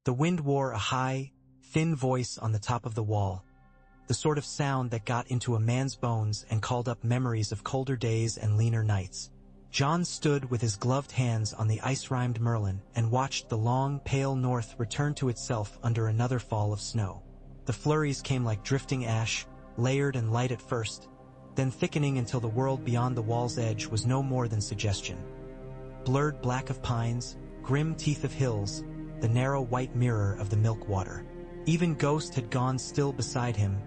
The wind wore a high, thin voice on the top of the wall, the sort of sound that got into a man's bones and called up memories of colder days and leaner nights. Jon stood with his gloved hands on the ice-rimed Merlin and watched the long, pale north return to itself under another fall of snow. The flurries came like drifting ash, layered and light at first, then thickening until the world beyond the wall's edge was no more than suggestion. Blurred black of pines, grim teeth of hills, the narrow white mirror of the milk water. Even Ghost had gone still beside him,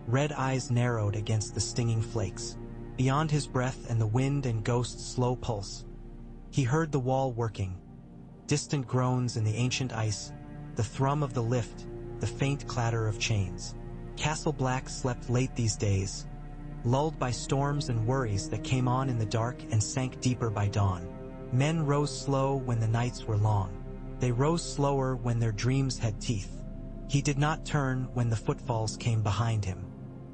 red eyes narrowed against the stinging flakes. Beyond his breath and the wind and Ghost's slow pulse, he heard the wall working. Distant groans in the ancient ice, the thrum of the lift, the faint clatter of chains. Castle Black slept late these days, lulled by storms and worries that came on in the dark and sank deeper by dawn. Men rose slow when the nights were long. They rose slower when their dreams had teeth. He did not turn when the footfalls came behind him.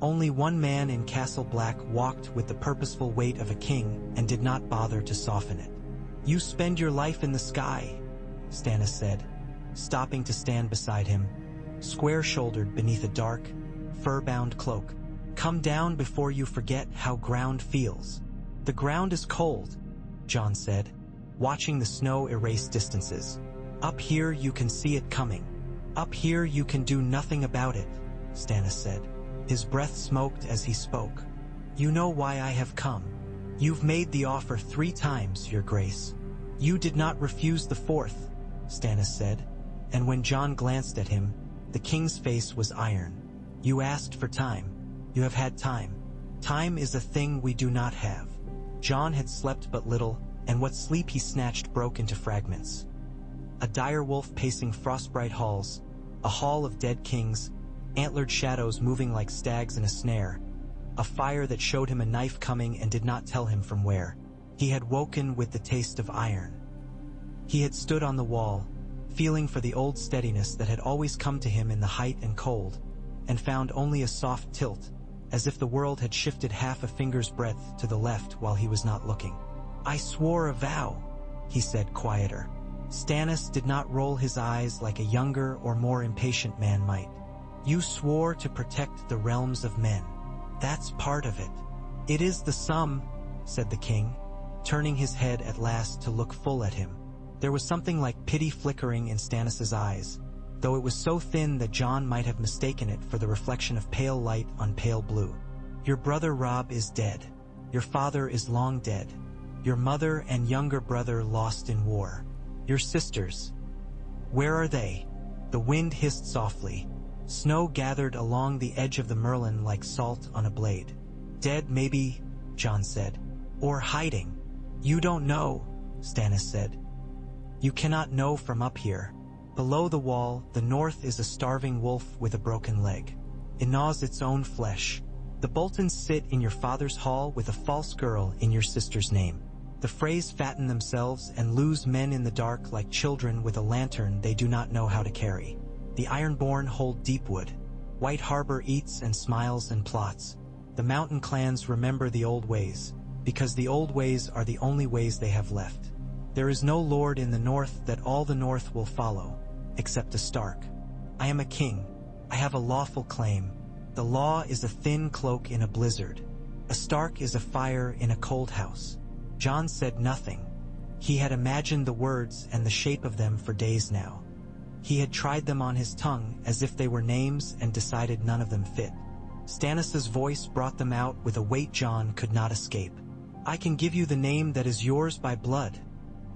Only one man in Castle Black walked with the purposeful weight of a king and did not bother to soften it. "You spend your life in the sky," Stannis said, stopping to stand beside him, square-shouldered beneath a dark, fur-bound cloak. "Come down before you forget how ground feels." "The ground is cold," Jon said, watching the snow erase distances. "Up here you can see it coming. Up here you can do nothing about it," Stannis said. His breath smoked as he spoke. "You know why I have come. You've made the offer 3 times, Your Grace." "You did not refuse the 4th, Stannis said, and when Jon glanced at him, the king's face was iron. "You asked for time. You have had time. Time is a thing we do not have." Jon had slept but little, and what sleep he snatched broke into fragments. A dire wolf pacing frostbright halls, a hall of dead kings, antlered shadows moving like stags in a snare, a fire that showed him a knife coming and did not tell him from where. He had woken with the taste of iron. He had stood on the wall, feeling for the old steadiness that had always come to him in the height and cold, and found only a soft tilt, as if the world had shifted half a finger's breadth to the left while he was not looking. "I swore a vow," he said, quieter. Stannis did not roll his eyes like a younger or more impatient man might. "You swore to protect the realms of men. That's part of it." "It is the sum," said the king, turning his head at last to look full at him. There was something like pity flickering in Stannis's eyes, though it was so thin that Jon might have mistaken it for the reflection of pale light on pale blue. "Your brother Robb is dead. Your father is long dead. Your mother and younger brother lost in war. Your sisters, where are they?" The wind hissed softly. Snow gathered along the edge of the Merlin like salt on a blade. "Dead, maybe," Jon said. "Or hiding." "You don't know," Stannis said. "You cannot know from up here. Below the wall, the north is a starving wolf with a broken leg. It gnaws its own flesh. The Boltons sit in your father's hall with a false girl in your sister's name. The Freys fatten themselves and lose men in the dark like children with a lantern they do not know how to carry. The Ironborn hold Deepwood. White Harbor eats and smiles and plots. The mountain clans remember the old ways, because the old ways are the only ways they have left. There is no lord in the north that all the north will follow, except a Stark. I am a king. I have a lawful claim. The law is a thin cloak in a blizzard. A Stark is a fire in a cold house." Jon said nothing. He had imagined the words and the shape of them for days now. He had tried them on his tongue as if they were names and decided none of them fit. Stannis's voice brought them out with a weight Jon could not escape. "I can give you the name that is yours by blood,"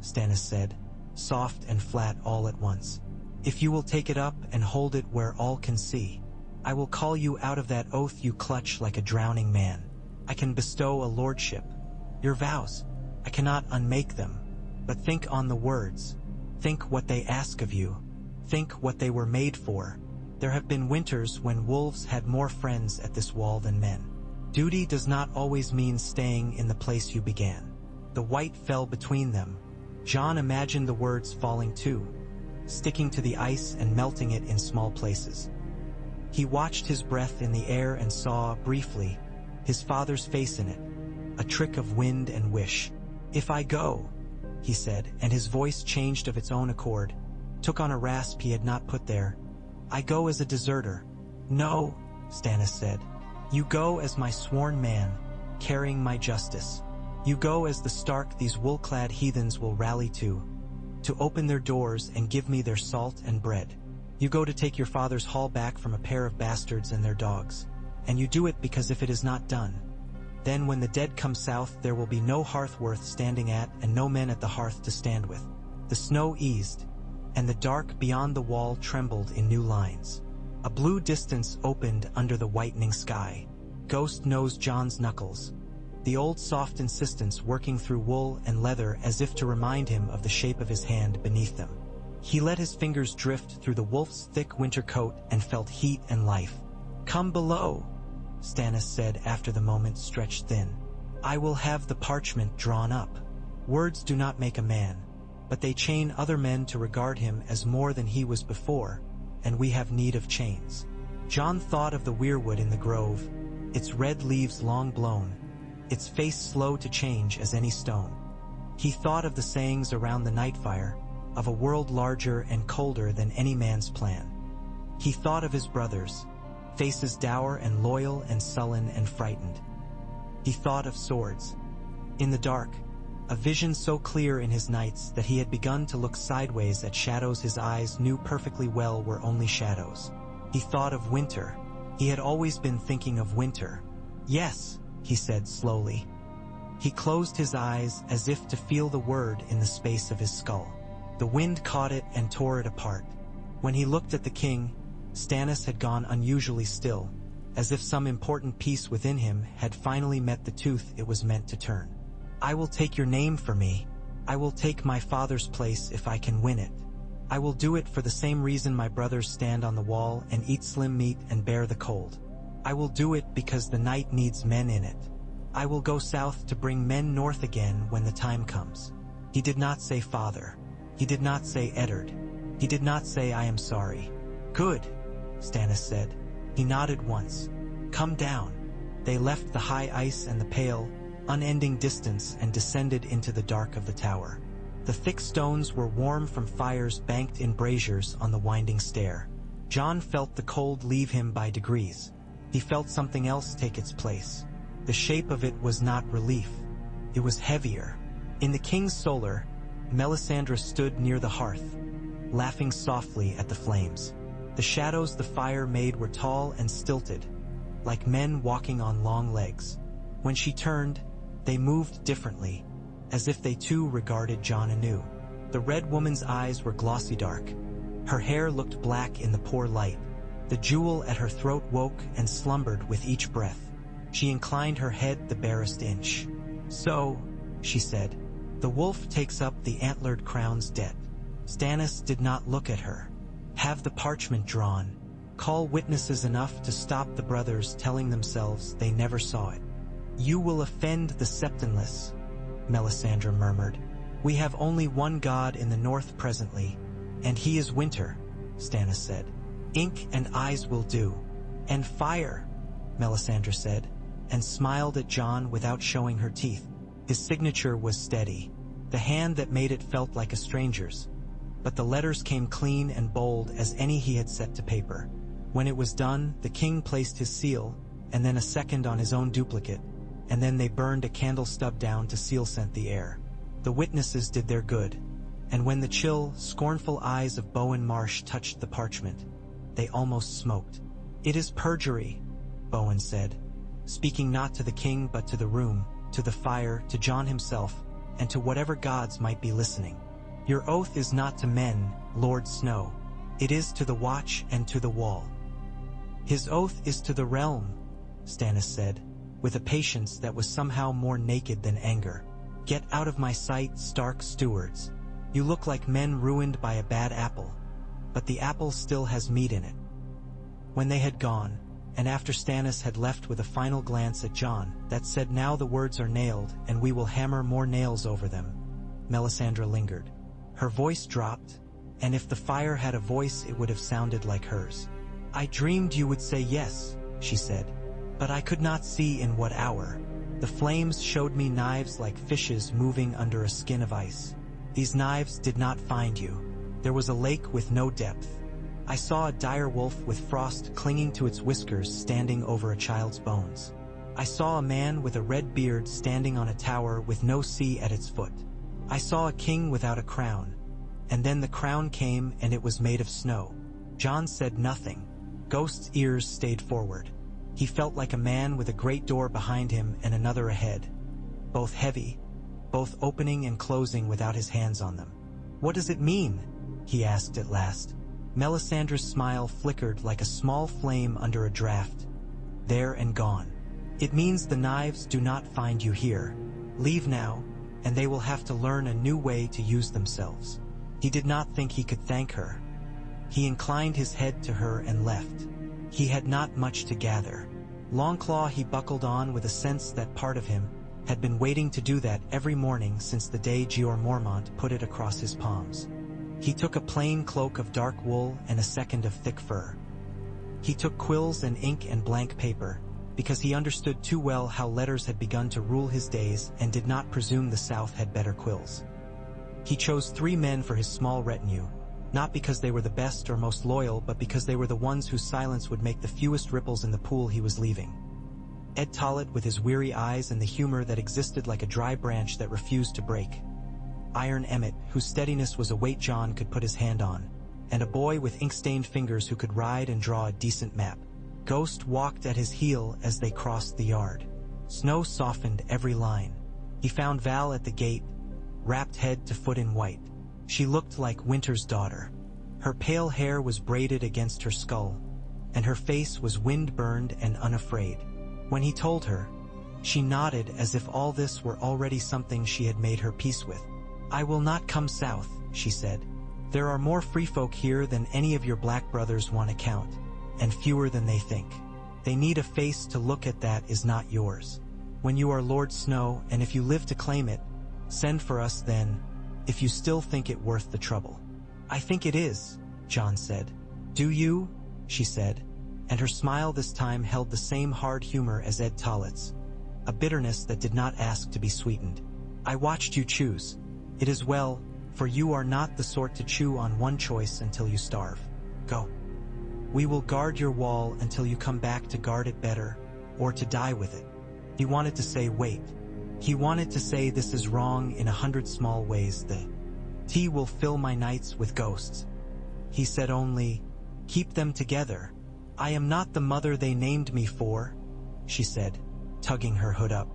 Stannis said, soft and flat all at once. "If you will take it up and hold it where all can see, I will call you out of that oath you clutch like a drowning man. I can bestow a lordship. Your vows, I cannot unmake them, but think on the words. Think what they ask of you. Think what they were made for. There have been winters when wolves had more friends at this wall than men. Duty does not always mean staying in the place you began." The white fell between them. Jon imagined the words falling too, sticking to the ice and melting it in small places. He watched his breath in the air and saw, briefly, his father's face in it, a trick of wind and wish. "If I go," he said, and his voice changed of its own accord, took on a rasp he had not put there. "I go as a deserter." "No," Stannis said. "You go as my sworn man, carrying my justice. You go as the Stark these wool-clad heathens will rally to open their doors and give me their salt and bread. You go to take your father's hall back from a pair of bastards and their dogs. And you do it because if it is not done, then when the dead come south there will be no hearth worth standing at and no men at the hearth to stand with." The snow eased, and the dark beyond the wall trembled in new lines. A blue distance opened under the whitening sky. Ghost nosed Jon's knuckles, the old soft insistence working through wool and leather as if to remind him of the shape of his hand beneath them. He let his fingers drift through the wolf's thick winter coat and felt heat and life. "Come below," Stannis said after the moment stretched thin. "I will have the parchment drawn up." Words do not make a man, but they chain other men to regard him as more than he was before, and we have need of chains. Jon thought of the weirwood in the grove, its red leaves long blown, its face slow to change as any stone. He thought of the sayings around the night fire, of a world larger and colder than any man's plan. He thought of his brothers, faces dour and loyal and sullen and frightened. He thought of swords. In the dark, a vision so clear in his nights that he had begun to look sideways at shadows his eyes knew perfectly well were only shadows. He thought of winter. He had always been thinking of winter. "Yes," he said slowly. He closed his eyes as if to feel the word in the space of his skull. The wind caught it and tore it apart. When he looked at the king, Stannis had gone unusually still, as if some important piece within him had finally met the tooth it was meant to turn. "I will take your name for me. I will take my father's place if I can win it. I will do it for the same reason my brothers stand on the wall and eat slim meat and bear the cold. I will do it because the night needs men in it. I will go south to bring men north again when the time comes." He did not say father. He did not say Eddard. He did not say I am sorry. "Good," Stannis said. He nodded once. "Come down." They left the high ice and the pale, unending distance and descended into the dark of the tower. The thick stones were warm from fires banked in braziers on the winding stair. Jon felt the cold leave him by degrees. He felt something else take its place. The shape of it was not relief. It was heavier. In the king's solar, Melisandre stood near the hearth, laughing softly at the flames. The shadows the fire made were tall and stilted, like men walking on long legs. When she turned, they moved differently, as if they too regarded Jon anew. The red woman's eyes were glossy dark. Her hair looked black in the poor light. The jewel at her throat woke and slumbered with each breath. She inclined her head the barest inch. "So," she said, "the wolf takes up the antlered crown's debt." Stannis did not look at her. "Have the parchment drawn. Call witnesses enough to stop the brothers telling themselves they never saw it." "You will offend the Septonless," Melisandre murmured. "We have only one god in the north presently, and he is winter," Stannis said. "Ink and eyes will do." "And fire," Melisandre said, and smiled at Jon without showing her teeth. His signature was steady. The hand that made it felt like a stranger's, but the letters came clean and bold as any he had set to paper. When it was done, the king placed his seal, and then a second on his own duplicate, and then they burned a candle stub down to seal scent the air. The witnesses did their good, and when the chill, scornful eyes of Bowen Marsh touched the parchment, they almost smoked. "It is perjury," Bowen said, speaking not to the king but to the room, to the fire, to Jon himself, and to whatever gods might be listening. "Your oath is not to men, Lord Snow. It is to the watch and to the wall." "His oath is to the realm," Stannis said, with a patience that was somehow more naked than anger. "Get out of my sight, Stark stewards. You look like men ruined by a bad apple, but the apple still has meat in it." When they had gone, and after Stannis had left with a final glance at Jon that said, "Now the words are nailed, and we will hammer more nails over them," Melisandre lingered. Her voice dropped, and if the fire had a voice it would have sounded like hers. "I dreamed you would say yes," she said, "but I could not see in what hour. The flames showed me knives like fishes moving under a skin of ice. These knives did not find you. There was a lake with no depth. I saw a dire wolf with frost clinging to its whiskers standing over a child's bones. I saw a man with a red beard standing on a tower with no sea at its foot. I saw a king without a crown, and then the crown came and it was made of snow. Jon said nothing. Ghost's ears stayed forward. He felt like a man with a great door behind him and another ahead. Both heavy, both opening and closing without his hands on them. "What does it mean?" he asked at last. Melisandre's smile flickered like a small flame under a draft. There and gone. "It means the knives do not find you here. Leave now, and they will have to learn a new way to use themselves." He did not think he could thank her. He inclined his head to her and left. He had not much to gather. Longclaw he buckled on with a sense that part of him had been waiting to do that every morning since the day Jeor Mormont put it across his palms. He took a plain cloak of dark wool and a second of thick fur. He took quills and ink and blank paper, because he understood too well how letters had begun to rule his days and did not presume the South had better quills. He chose 3 men for his small retinue, not because they were the best or most loyal, but because they were the ones whose silence would make the fewest ripples in the pool he was leaving. Ed Tollett with his weary eyes and the humor that existed like a dry branch that refused to break. Iron Emmett, whose steadiness was a weight Jon could put his hand on, and a boy with ink-stained fingers who could ride and draw a decent map. Ghost walked at his heel as they crossed the yard. Snow softened every line. He found Val at the gate, wrapped head to foot in white. She looked like Winter's daughter. Her pale hair was braided against her skull, and her face was wind-burned and unafraid. When he told her, she nodded as if all this were already something she had made her peace with. "I will not come south," she said. "There are more free folk here than any of your black brothers want to count, and fewer than they think. They need a face to look at that is not yours. When you are Lord Snow, and if you live to claim it, send for us then, if you still think it worth the trouble." "I think it is," Jon said. "Do you?" she said, and her smile this time held the same hard humor as Ed Tollett's, a bitterness that did not ask to be sweetened. "I watched you choose. It is well, for you are not the sort to chew on one choice until you starve. Go. We will guard your wall until you come back to guard it better, or to die with it." He wanted to say wait. He wanted to say this is wrong in 100 small ways. The tea will fill my nights with ghosts. He said only, "Keep them together. I am not the mother they named me for," she said, tugging her hood up.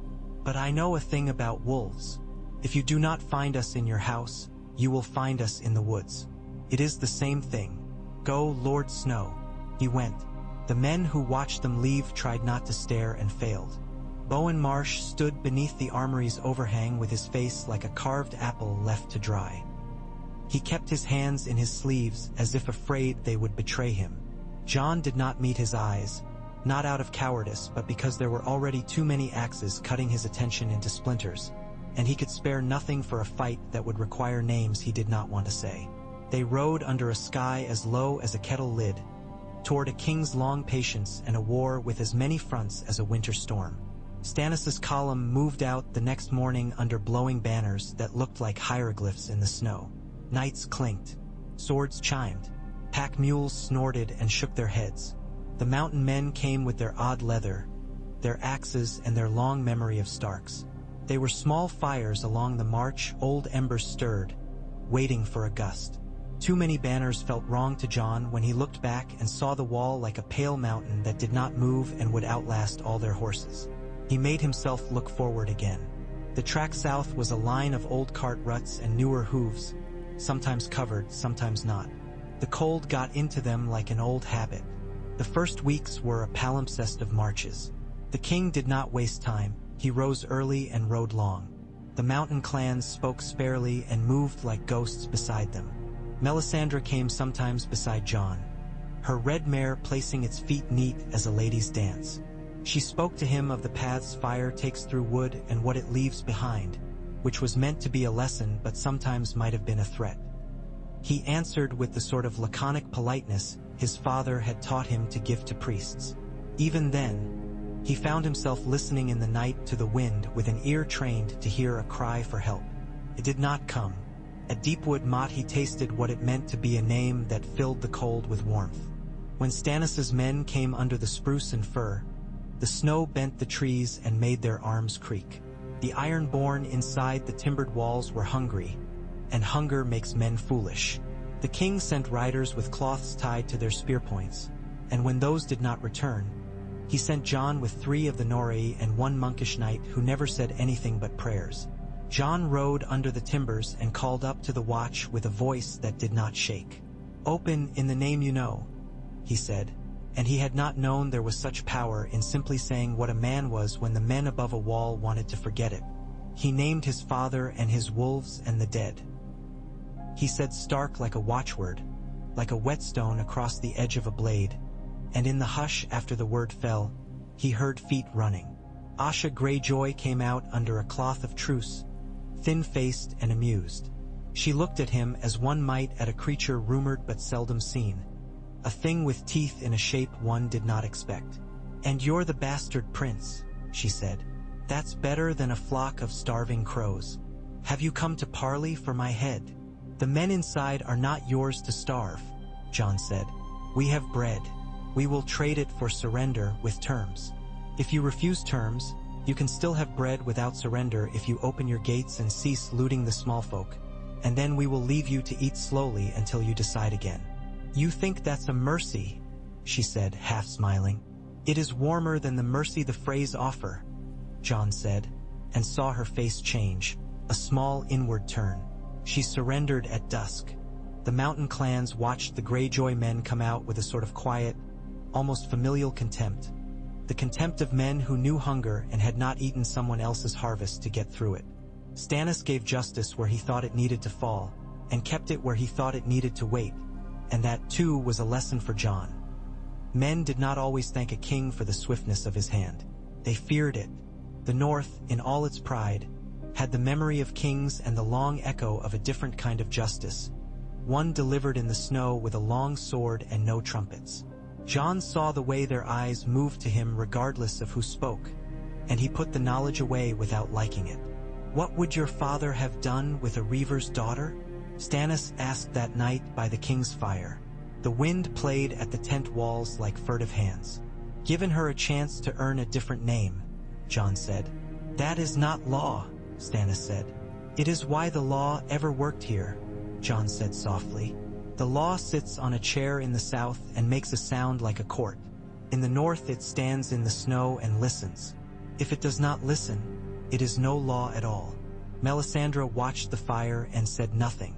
"But I know a thing about wolves. If you do not find us in your house, you will find us in the woods. It is the same thing. Go, Lord Snow." He went. The men who watched them leave tried not to stare and failed. Bowen Marsh stood beneath the armory's overhang with his face like a carved apple left to dry. He kept his hands in his sleeves as if afraid they would betray him. Jon did not meet his eyes, not out of cowardice but because there were already too many axes cutting his attention into splinters, and he could spare nothing for a fight that would require names he did not want to say. They rode under a sky as low as a kettle lid, toward a king's long patience and a war with as many fronts as a winter storm. Stannis' column moved out the next morning under blowing banners that looked like hieroglyphs in the snow. Knights clinked. Swords chimed. Pack mules snorted and shook their heads. The mountain men came with their odd leather, their axes and their long memory of Starks. They were small fires along the march, old embers stirred, waiting for a gust. Too many banners felt wrong to Jon when he looked back and saw the wall like a pale mountain that did not move and would outlast all their horses. He made himself look forward again. The track south was a line of old cart ruts and newer hooves, sometimes covered, sometimes not. The cold got into them like an old habit. The first weeks were a palimpsest of marches. The king did not waste time. He rose early and rode long. The mountain clans spoke sparely and moved like ghosts beside them. Melisandre came sometimes beside Jon, her red mare placing its feet neat as a lady's dance. She spoke to him of the paths fire takes through wood and what it leaves behind, which was meant to be a lesson but sometimes might have been a threat. He answered with the sort of laconic politeness his father had taught him to give to priests. Even then, he found himself listening in the night to the wind with an ear trained to hear a cry for help. It did not come. At Deepwood Mott he tasted what it meant to be a name that filled the cold with warmth. When Stannis's men came under the spruce and fir, the snow bent the trees and made their arms creak. The ironborn inside the timbered walls were hungry, and hunger makes men foolish. The king sent riders with cloths tied to their spear points, and when those did not return, he sent Jon with 3 of the Norei and 1 monkish knight who never said anything but prayers. Jon rode under the timbers and called up to the watch with a voice that did not shake. "Open in the name you know," he said, and he had not known there was such power in simply saying what a man was when the men above a wall wanted to forget it. He named his father and his wolves and the dead. He said stark like a watchword, like a whetstone across the edge of a blade, and in the hush after the word fell, he heard feet running. Asha Greyjoy came out under a cloth of truce, thin-faced and amused. She looked at him as one might at a creature rumored but seldom seen, a thing with teeth in a shape one did not expect. "And you're the bastard prince," she said. "That's better than a flock of starving crows. Have you come to parley for my head?" "The men inside are not yours to starve," Jon said. "We have bread. We will trade it for surrender with terms. If you refuse terms, you can still have bread without surrender if you open your gates and cease looting the small folk, and then we will leave you to eat slowly until you decide again." "You think that's a mercy," she said, half smiling. "It is warmer than the mercy the Freys offer," Jon said, and saw her face change, a small inward turn. She surrendered at dusk. The mountain clans watched the Greyjoy men come out with a sort of quiet, almost familial contempt. The contempt of men who knew hunger and had not eaten someone else's harvest to get through it. Stannis gave justice where he thought it needed to fall, and kept it where he thought it needed to wait, and that too was a lesson for Jon. Men did not always thank a king for the swiftness of his hand. They feared it. The North, in all its pride, had the memory of kings and the long echo of a different kind of justice, one delivered in the snow with a long sword and no trumpets. Jon saw the way their eyes moved to him regardless of who spoke, and he put the knowledge away without liking it. "What would your father have done with a reaver's daughter?" Stannis asked that night by the king's fire. The wind played at the tent walls like furtive hands. "Given her a chance to earn a different name," Jon said. "That is not law," Stannis said. "It is why the law ever worked here," Jon said softly. "The law sits on a chair in the south and makes a sound like a court. In the north it stands in the snow and listens. If it does not listen, it is no law at all." Melisandre watched the fire and said nothing.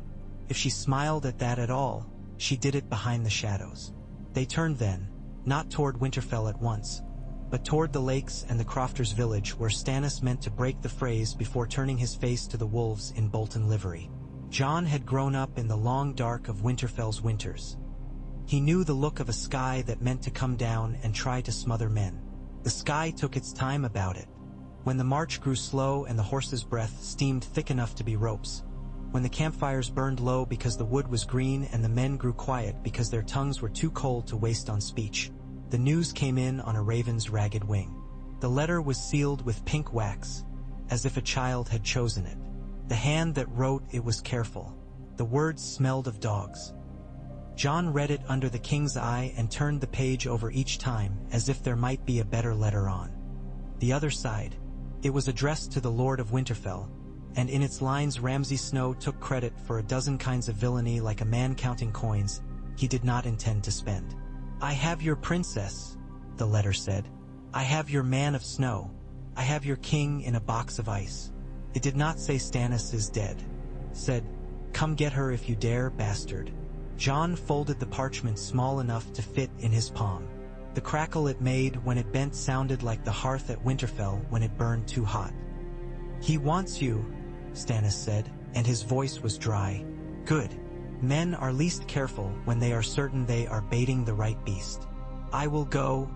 If she smiled at that at all, she did it behind the shadows. They turned then, not toward Winterfell at once, but toward the lakes and the crofters' village where Stannis meant to break the Freys before turning his face to the wolves in Bolton livery. Jon had grown up in the long dark of Winterfell's winters. He knew the look of a sky that meant to come down and try to smother men. The sky took its time about it. When the march grew slow and the horses' breath steamed thick enough to be ropes, when the campfires burned low because the wood was green and the men grew quiet because their tongues were too cold to waste on speech, the news came in on a raven's ragged wing. The letter was sealed with pink wax, as if a child had chosen it. The hand that wrote it was careful. The words smelled of dogs. Jon read it under the king's eye and turned the page over each time as if there might be a better letter on. The other side. It was addressed to the Lord of Winterfell, and in its lines Ramsay Snow took credit for a dozen kinds of villainy like a man counting coins he did not intend to spend. "I have your princess," the letter said. "I have your man of snow. I have your king in a box of ice." It did not say Stannis is dead. It said, "Come get her if you dare, bastard." Jon folded the parchment small enough to fit in his palm. The crackle it made when it bent sounded like the hearth at Winterfell when it burned too hot. "He wants you," Stannis said, and his voice was dry. "Good. Men are least careful when they are certain they are baiting the right beast." "I will go,"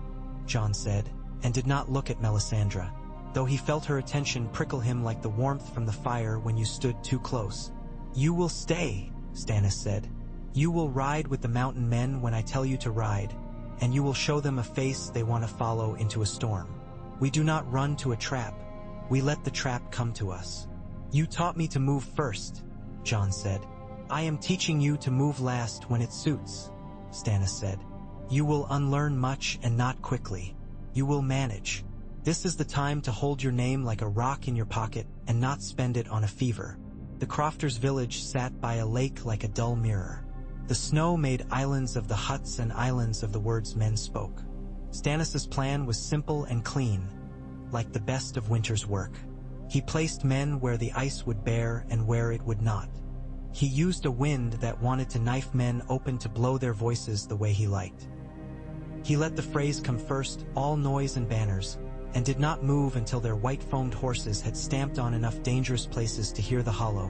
Jon said, and did not look at Melisandre, though he felt her attention prickle him like the warmth from the fire when you stood too close. "You will stay," Stannis said. "You will ride with the mountain men when I tell you to ride, and you will show them a face they want to follow into a storm. We do not run to a trap. We let the trap come to us. You taught me to move first," Jon said. I am teaching you to move last when it suits, Stannis said. You will unlearn much and not quickly. You will manage. This is the time to hold your name like a rock in your pocket and not spend it on a fever. The crofters' village sat by a lake like a dull mirror. The snow made islands of the huts and islands of the words men spoke. Stannis' plan was simple and clean, like the best of winter's work. He placed men where the ice would bear and where it would not. He used a wind that wanted to knife men open to blow their voices the way he liked. He let the phrase come first, all noise and banners, and did not move until their white-foamed horses had stamped on enough dangerous places to hear the hollow,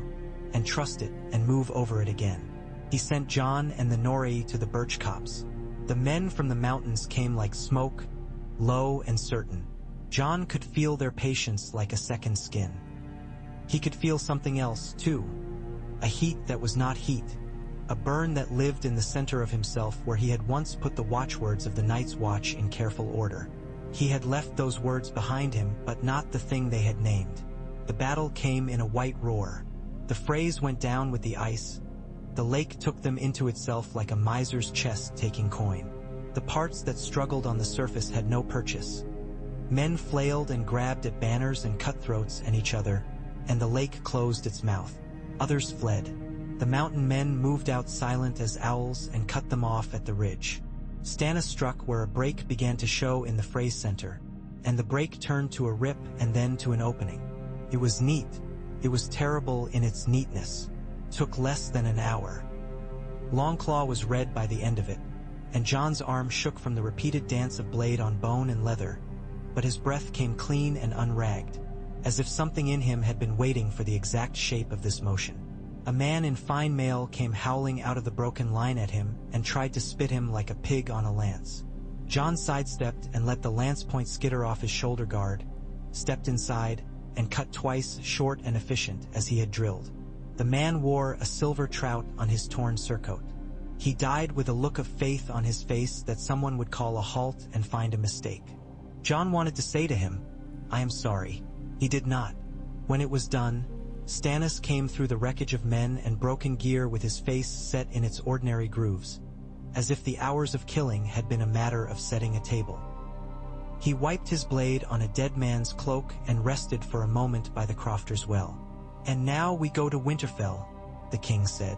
and trust it and move over it again. He sent Jon and the Norei to the birch copse. The men from the mountains came like smoke, low and certain. Jon could feel their patience like a second skin. He could feel something else, too. A heat that was not heat. A burn that lived in the center of himself where he had once put the watchwords of the Night's Watch in careful order. He had left those words behind him, but not the thing they had named. The battle came in a white roar. The phrase went down with the ice. The lake took them into itself like a miser's chest taking coin. The parts that struggled on the surface had no purchase. Men flailed and grabbed at banners and cutthroats and each other, and the lake closed its mouth. Others fled. The mountain men moved out silent as owls and cut them off at the ridge. Stannis struck where a break began to show in the phrase center, and the break turned to a rip and then to an opening. It was neat. It was terrible in its neatness. Took less than an hour. Longclaw was red by the end of it, and Jon's arm shook from the repeated dance of blade on bone and leather, but his breath came clean and unragged, as if something in him had been waiting for the exact shape of this motion. A man in fine mail came howling out of the broken line at him and tried to spit him like a pig on a lance. Jon sidestepped and let the lance point skitter off his shoulder guard, stepped inside, and cut twice, short and efficient, as he had drilled. The man wore a silver trout on his torn surcoat. He died with a look of faith on his face that someone would call a halt and find a mistake. Jon wanted to say to him, "I am sorry." He did not. When it was done, Stannis came through the wreckage of men and broken gear with his face set in its ordinary grooves, as if the hours of killing had been a matter of setting a table. He wiped his blade on a dead man's cloak and rested for a moment by the crofter's well. "And now we go to Winterfell," the king said.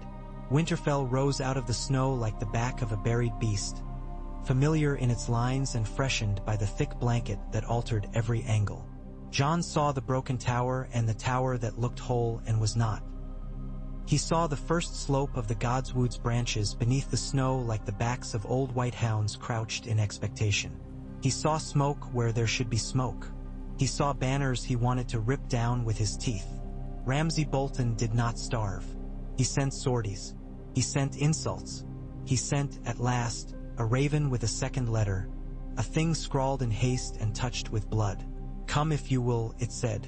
Winterfell rose out of the snow like the back of a buried beast, familiar in its lines and freshened by the thick blanket that altered every angle. Jon saw the broken tower and the tower that looked whole and was not. He saw the first slope of the Godswood's branches beneath the snow like the backs of old white hounds crouched in expectation. He saw smoke where there should be smoke. He saw banners he wanted to rip down with his teeth. Ramsay Bolton did not starve. He sent sorties. He sent insults. He sent, at last, a raven with a second letter, a thing scrawled in haste and touched with blood. "Come if you will," it said.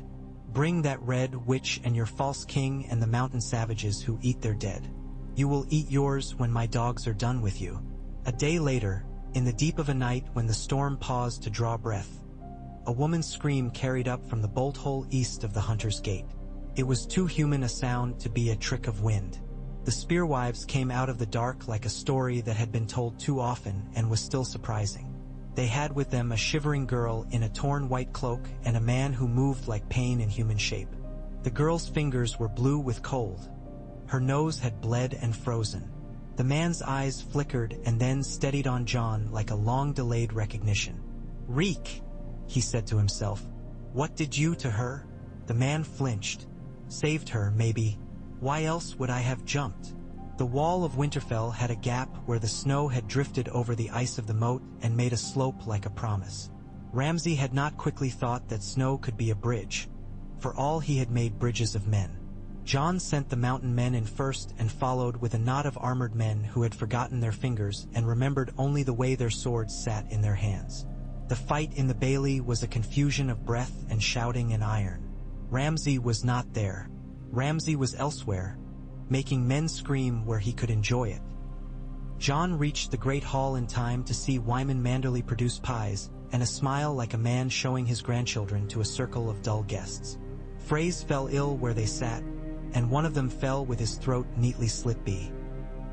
"Bring that red witch and your false king and the mountain savages who eat their dead. You will eat yours when my dogs are done with you." A day later, in the deep of a night when the storm paused to draw breath, a woman's scream carried up from the bolt hole east of the Hunter's Gate. It was too human a sound to be a trick of wind. The Spearwives came out of the dark like a story that had been told too often and was still surprising. They had with them a shivering girl in a torn white cloak and a man who moved like pain in human shape. The girl's fingers were blue with cold. Her nose had bled and frozen. The man's eyes flickered and then steadied on Jon like a long-delayed recognition. "Reek," he said to himself. "What did you to her?" The man flinched. "Saved her, maybe. Why else would I have jumped?" The wall of Winterfell had a gap where the snow had drifted over the ice of the moat and made a slope like a promise. Ramsay had not quickly thought that snow could be a bridge. For all he had made bridges of men. Jon sent the mountain men in first and followed with a knot of armored men who had forgotten their fingers and remembered only the way their swords sat in their hands. The fight in the bailey was a confusion of breath and shouting and iron. Ramsay was not there. Ramsay was elsewhere, making men scream where he could enjoy it. Jon reached the great hall in time to see Wyman Manderly produce pies, and a smile like a man showing his grandchildren to a circle of dull guests. Freys fell ill where they sat, and one of them fell with his throat neatly slit be.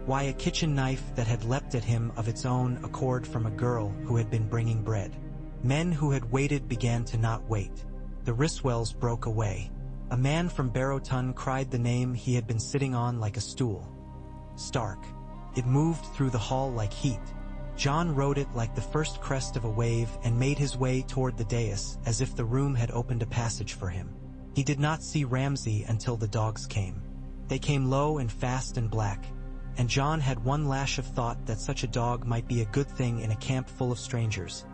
Why, a kitchen knife that had leapt at him of its own accord from a girl who had been bringing bread. Men who had waited began to not wait. The wristwells broke away. A man from Barrowton cried the name he had been sitting on like a stool. Stark. It moved through the hall like heat. Jon rode it like the first crest of a wave and made his way toward the dais as if the room had opened a passage for him. He did not see Ramsay until the dogs came. They came low and fast and black, and Jon had one lash of thought that such a dog might be a good thing in a camp full of strangers,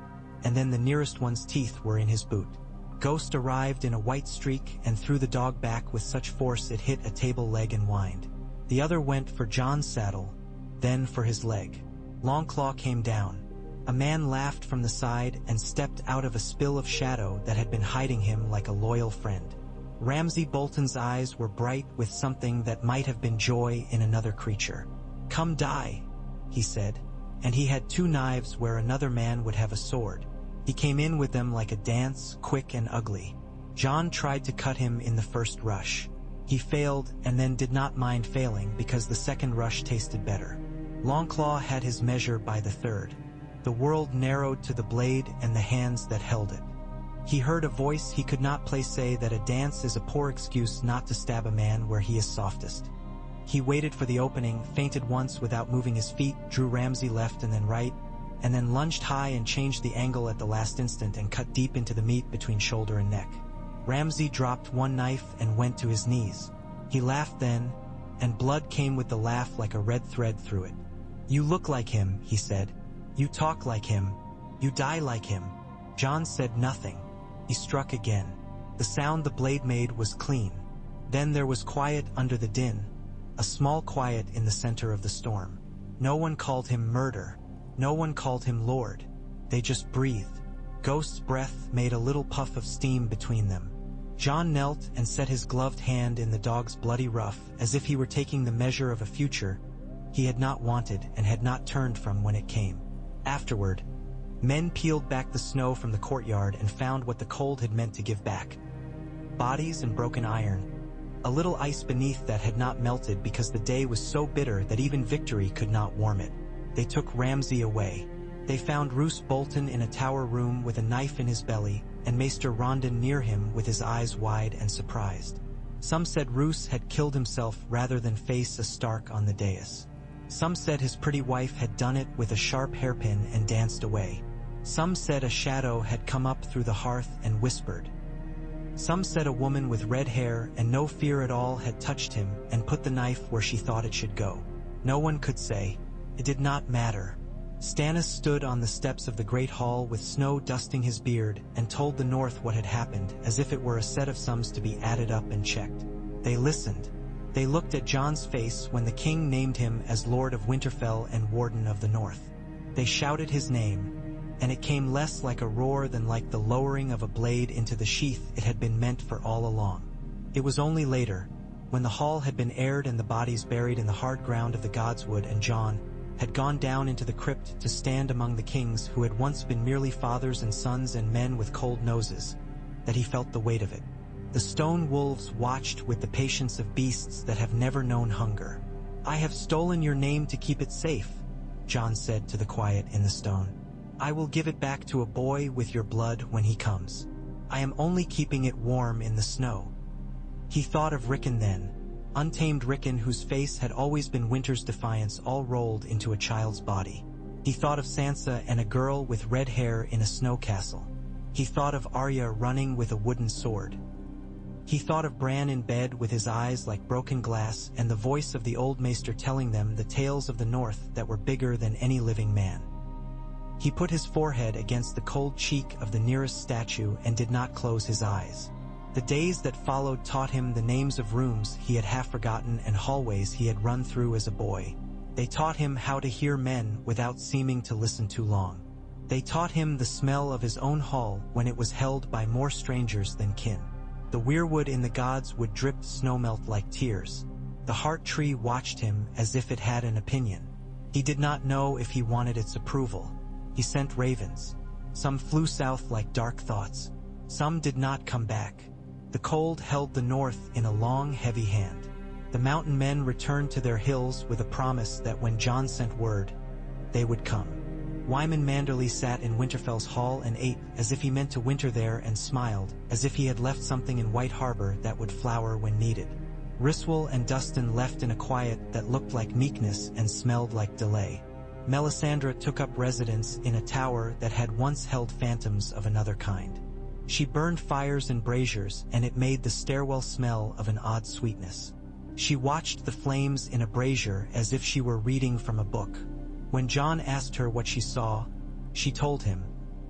and then the nearest one's teeth were in his boot. Ghost arrived in a white streak and threw the dog back with such force it hit a table leg and whined. The other went for Jon's saddle, then for his leg. Longclaw came down. A man laughed from the side and stepped out of a spill of shadow that had been hiding him like a loyal friend. Ramsay Bolton's eyes were bright with something that might have been joy in another creature. "Come die," he said, and he had 2 knives where another man would have a sword. He came in with them like a dance, quick and ugly. Jon tried to cut him in the first rush. He failed and then did not mind failing because the second rush tasted better. Longclaw had his measure by the third. The world narrowed to the blade and the hands that held it. He heard a voice he could not place say that a dance is a poor excuse not to stab a man where he is softest. He waited for the opening, feinted once without moving his feet, drew Ramsay left and then right, and then lunged high and changed the angle at the last instant and cut deep into the meat between shoulder and neck. Ramsay dropped one knife and went to his knees. He laughed then, and blood came with the laugh like a red thread through it. "You look like him," he said. "You talk like him. You die like him." Jon said nothing. He struck again. The sound the blade made was clean. Then there was quiet under the din, a small quiet in the center of the storm. No one called him murder. No one called him lord. They just breathed. Ghost's breath made a little puff of steam between them. Jon knelt and set his gloved hand in the dog's bloody ruff as if he were taking the measure of a future he had not wanted and had not turned from when it came. Afterward, men peeled back the snow from the courtyard and found what the cold had meant to give back. Bodies and broken iron. A little ice beneath that had not melted because the day was so bitter that even victory could not warm it. They took Ramsay away. They found Roose Bolton in a tower room with a knife in his belly, and Maester Rondon near him with his eyes wide and surprised. Some said Roose had killed himself rather than face a Stark on the dais. Some said his pretty wife had done it with a sharp hairpin and danced away. Some said a shadow had come up through the hearth and whispered. Some said a woman with red hair and no fear at all had touched him and put the knife where she thought it should go. No one could say. It did not matter. Stannis stood on the steps of the great hall with snow dusting his beard and told the North what had happened as if it were a set of sums to be added up and checked. They listened. They looked at Jon's face when the king named him as Lord of Winterfell and Warden of the North. They shouted his name, and it came less like a roar than like the lowering of a blade into the sheath it had been meant for all along. It was only later, when the hall had been aired and the bodies buried in the hard ground of the Godswood and Jon had gone down into the crypt to stand among the kings who had once been merely fathers and sons and men with cold noses, that he felt the weight of it. The stone wolves watched with the patience of beasts that have never known hunger. "I have stolen your name to keep it safe," Jon said to the quiet in the stone. "I will give it back to a boy with your blood when he comes. I am only keeping it warm in the snow." He thought of Rickon then, untamed Rickon whose face had always been winter's defiance all rolled into a child's body. He thought of Sansa and a girl with red hair in a snow castle. He thought of Arya running with a wooden sword. He thought of Bran in bed with his eyes like broken glass and the voice of the old maester telling them the tales of the North that were bigger than any living man. He put his forehead against the cold cheek of the nearest statue and did not close his eyes. The days that followed taught him the names of rooms he had half forgotten and hallways he had run through as a boy. They taught him how to hear men without seeming to listen too long. They taught him the smell of his own hall when it was held by more strangers than kin. The weirwood in the gods would drip snowmelt like tears. The heart tree watched him as if it had an opinion. He did not know if he wanted its approval. He sent ravens. Some flew south like dark thoughts. Some did not come back. The cold held the North in a long, heavy hand. The mountain men returned to their hills with a promise that when Jon sent word, they would come. Wyman Manderly sat in Winterfell's hall and ate as if he meant to winter there, and smiled as if he had left something in White Harbor that would flower when needed. Ryswell and Dustin left in a quiet that looked like meekness and smelled like delay. Melisandre took up residence in a tower that had once held phantoms of another kind. She burned fires in braziers, and it made the stairwell smell of an odd sweetness. She watched the flames in a brazier as if she were reading from a book. When Jon asked her what she saw, she told him,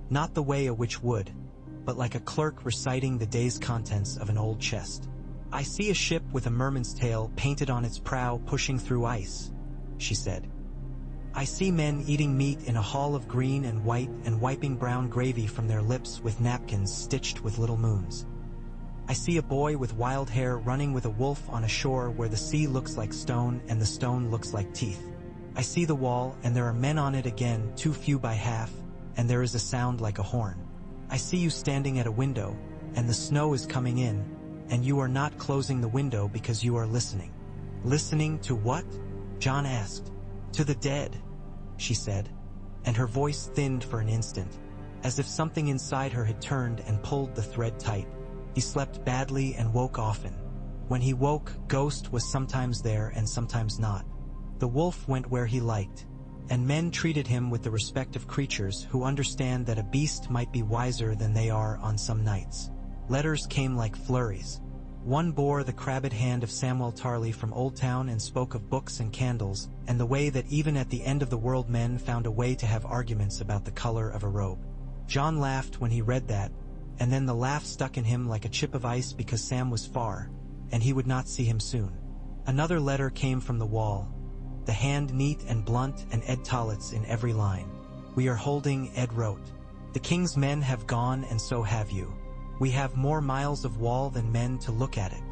not the way a witch would, but like a clerk reciting the day's contents of an old chest. "I see a ship with a merman's tail painted on its prow pushing through ice," she said. "I see men eating meat in a hall of green and white and wiping brown gravy from their lips with napkins stitched with little moons. I see a boy with wild hair running with a wolf on a shore where the sea looks like stone and the stone looks like teeth. I see the wall, and there are men on it again, too few by half, and there is a sound like a horn. I see you standing at a window, and the snow is coming in, and you are not closing the window because you are listening." "Listening to what?" Jon asked. "To the dead," she said, and her voice thinned for an instant, as if something inside her had turned and pulled the thread tight. He slept badly and woke often. When he woke, Ghost was sometimes there and sometimes not. The wolf went where he liked, and men treated him with the respect of creatures who understand that a beast might be wiser than they are on some nights. Letters came like flurries. One bore the crabbed hand of Samwell Tarly from Old Town and spoke of books and candles, and the way that even at the end of the world men found a way to have arguments about the color of a robe. Jon laughed when he read that, and then the laugh stuck in him like a chip of ice because Sam was far, and he would not see him soon. Another letter came from the wall, the hand neat and blunt and Ed Tollitz in every line. "We are holding," Ed wrote. "The king's men have gone, and so have you. We have more miles of wall than men to look at it.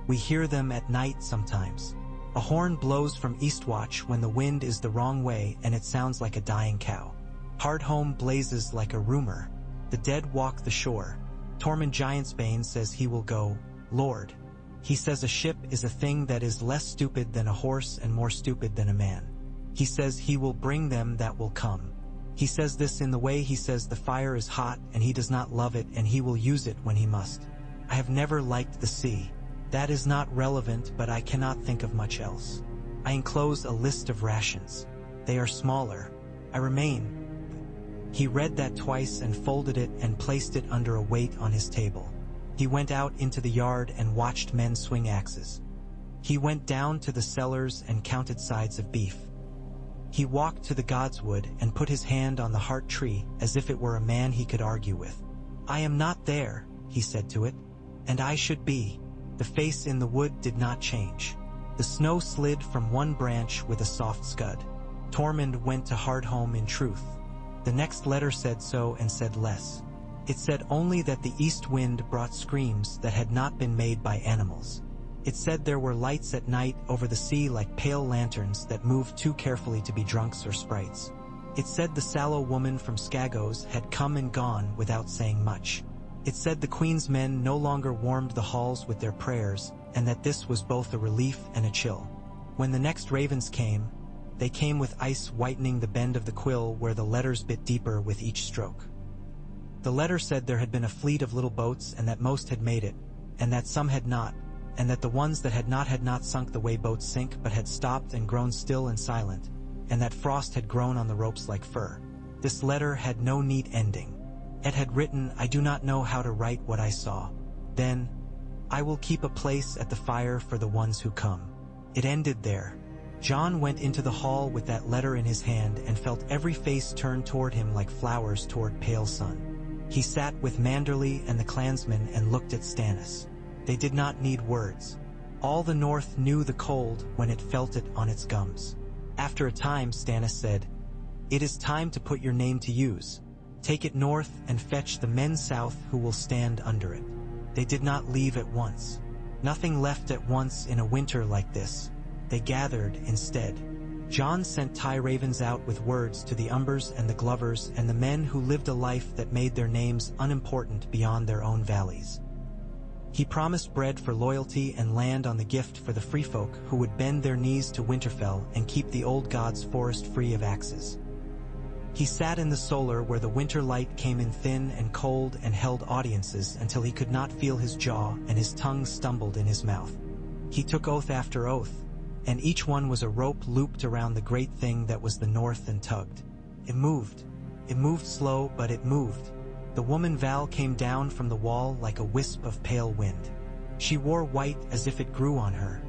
We hear them at night sometimes. A horn blows from Eastwatch when the wind is the wrong way, and it sounds like a dying cow. Hardhome blazes like a rumor. The dead walk the shore. Tormund Giantsbane says he will go, Lord. He says a ship is a thing that is less stupid than a horse and more stupid than a man. He says he will bring them that will come. He says this in the way he says the fire is hot and he does not love it and he will use it when he must. I have never liked the sea. That is not relevant, but I cannot think of much else. I enclose a list of rations. They are smaller. I remain." He read that twice and folded it and placed it under a weight on his table. He went out into the yard and watched men swing axes. He went down to the cellars and counted sides of beef. He walked to the godswood and put his hand on the heart tree as if it were a man he could argue with. "I am not there," he said to it, "and I should be." The face in the wood did not change. The snow slid from one branch with a soft scud. Tormund went to Hardhome in truth. The next letter said so and said less. It said only that the east wind brought screams that had not been made by animals. It said there were lights at night over the sea like pale lanterns that moved too carefully to be drunks or sprites. It said the sallow woman from Skagos had come and gone without saying much. It said the Queen's men no longer warmed the halls with their prayers, and that this was both a relief and a chill. When the next ravens came, they came with ice whitening the bend of the quill where the letters bit deeper with each stroke. The letter said there had been a fleet of little boats and that most had made it, and that some had not, and that the ones that had not sunk the way boats sink but had stopped and grown still and silent, and that frost had grown on the ropes like fur. This letter had no neat ending. It had written, "I do not know how to write what I saw. Then, I will keep a place at the fire for the ones who come." It ended there. Jon went into the hall with that letter in his hand and felt every face turn toward him like flowers toward pale sun. He sat with Manderly and the clansmen and looked at Stannis. They did not need words. All the North knew the cold when it felt it on its gums. After a time, Stannis said, "It is time to put your name to use. Take it north and fetch the men south who will stand under it." They did not leave at once. Nothing left at once in a winter like this. They gathered instead. Jon sent tie ravens out with words to the Umbers and the Glovers and the men who lived a life that made their names unimportant beyond their own valleys. He promised bread for loyalty and land on the gift for the free folk who would bend their knees to Winterfell and keep the old god's forest free of axes. He sat in the solar where the winter light came in thin and cold and held audiences until he could not feel his jaw and his tongue stumbled in his mouth. He took oath after oath, and each one was a rope looped around the great thing that was the North and tugged. It moved. It moved slow, but it moved. The woman Val came down from the wall like a wisp of pale wind. She wore white as if it grew on her,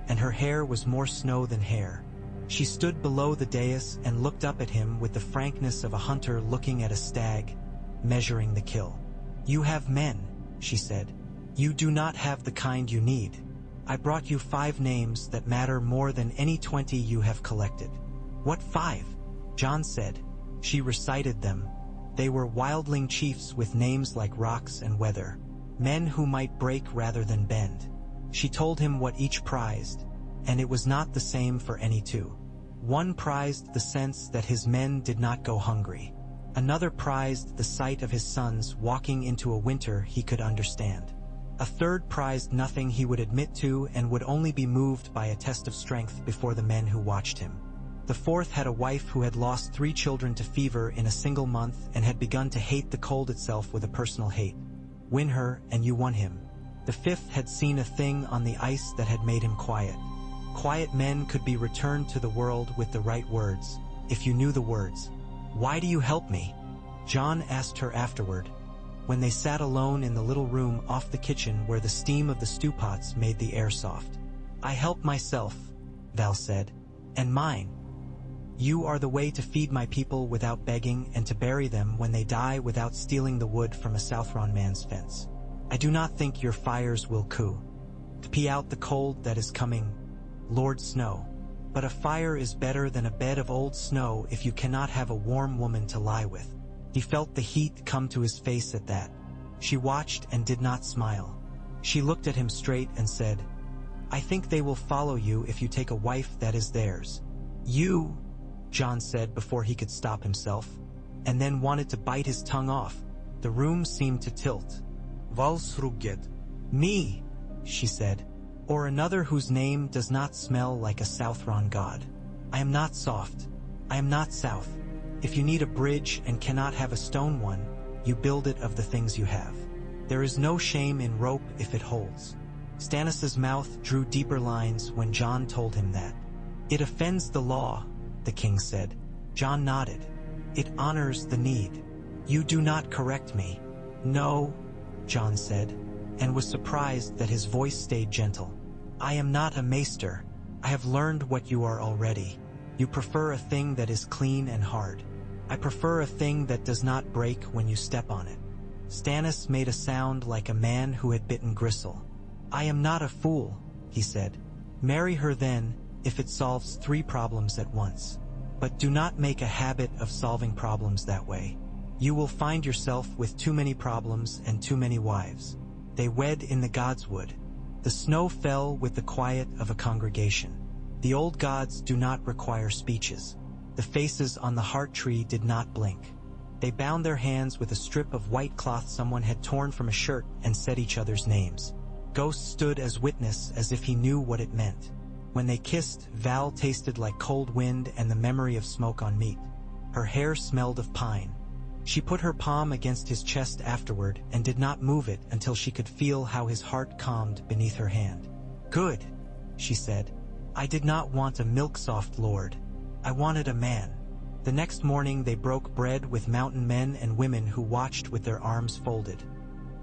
and her hair was more snow than hair. She stood below the dais and looked up at him with the frankness of a hunter looking at a stag, measuring the kill. "You have men," she said. "You do not have the kind you need. I brought you 5 names that matter more than any 20 you have collected." "What 5?" Jon said. She recited them. They were wildling chiefs with names like rocks and weather, men who might break rather than bend. She told him what each prized, and it was not the same for any two. One prized the sense that his men did not go hungry. Another prized the sight of his sons walking into a winter he could understand. A third prized nothing he would admit to and would only be moved by a test of strength before the men who watched him. The fourth had a wife who had lost 3 children to fever in a single month and had begun to hate the cold itself with a personal hate. Win her and you won him. The fifth had seen a thing on the ice that had made him quiet. Quiet men could be returned to the world with the right words, if you knew the words. "Why do you help me?" Jon asked her afterward, when they sat alone in the little room off the kitchen where the steam of the stew pots made the air soft. "I help myself," Val said, "and mine. You are the way to feed my people without begging and to bury them when they die without stealing the wood from a Southron man's fence. I do not think your fires will to pee out the cold that is coming, Lord Snow. But a fire is better than a bed of old snow if you cannot have a warm woman to lie with." He felt the heat come to his face at that. She watched and did not smile. She looked at him straight and said, "I think they will follow you if you take a wife that is theirs." "You," Jon said before he could stop himself, and then wanted to bite his tongue off. The room seemed to tilt. "Valsrugget." "Me," she said, "or another whose name does not smell like a Southron god. I am not soft. I am not south. If you need a bridge and cannot have a stone one, you build it of the things you have. There is no shame in rope if it holds." Stannis's mouth drew deeper lines when Jon told him that. "It offends the law," the king said. Jon nodded. "It honors the need. You do not correct me." "No," Jon said, and was surprised that his voice stayed gentle. "I am not a maester. I have learned what you are already. You prefer a thing that is clean and hard. I prefer a thing that does not break when you step on it." Stannis made a sound like a man who had bitten gristle. "I am not a fool," he said. "Marry her then, if it solves 3 problems at once. But do not make a habit of solving problems that way. You will find yourself with too many problems and too many wives." They wed in the godswood. The snow fell with the quiet of a congregation. The old gods do not require speeches. The faces on the heart tree did not blink. They bound their hands with a strip of white cloth someone had torn from a shirt and said each other's names. Ghost stood as witness as if he knew what it meant. When they kissed, Val tasted like cold wind and the memory of smoke on meat. Her hair smelled of pine. She put her palm against his chest afterward and did not move it until she could feel how his heart calmed beneath her hand. "Good," she said. "I did not want a milk-soft lord. I wanted a man." The next morning they broke bread with mountain men and women who watched with their arms folded,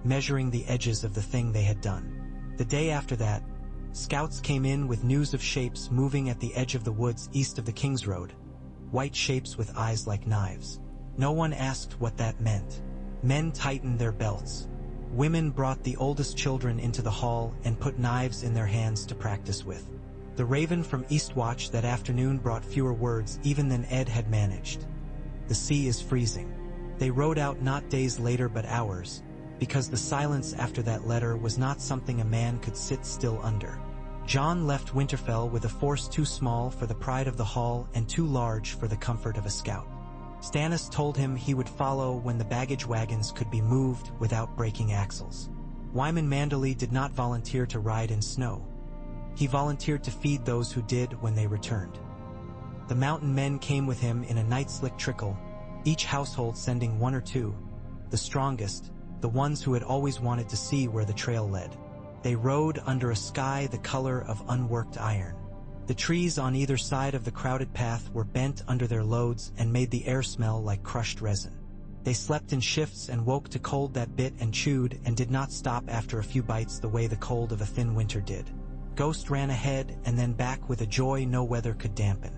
measuring the edges of the thing they had done. The day after that, scouts came in with news of shapes moving at the edge of the woods east of the King's Road, white shapes with eyes like knives. No one asked what that meant. Men tightened their belts. Women brought the oldest children into the hall and put knives in their hands to practice with. The raven from Eastwatch that afternoon brought fewer words even than Ed had managed. "The sea is freezing." They rode out not days later but hours, because the silence after that letter was not something a man could sit still under. Jon left Winterfell with a force too small for the pride of the hall and too large for the comfort of a scout. Stannis told him he would follow when the baggage wagons could be moved without breaking axles. Wyman Manderley did not volunteer to ride in snow. He volunteered to feed those who did when they returned. The mountain men came with him in a night-slick trickle, each household sending one or two, the strongest, the ones who had always wanted to see where the trail led. They rode under a sky the color of unworked iron. The trees on either side of the crowded path were bent under their loads and made the air smell like crushed resin. They slept in shifts and woke to cold that bit and chewed and did not stop after a few bites the way the cold of a thin winter did. Ghost ran ahead and then back with a joy no weather could dampen.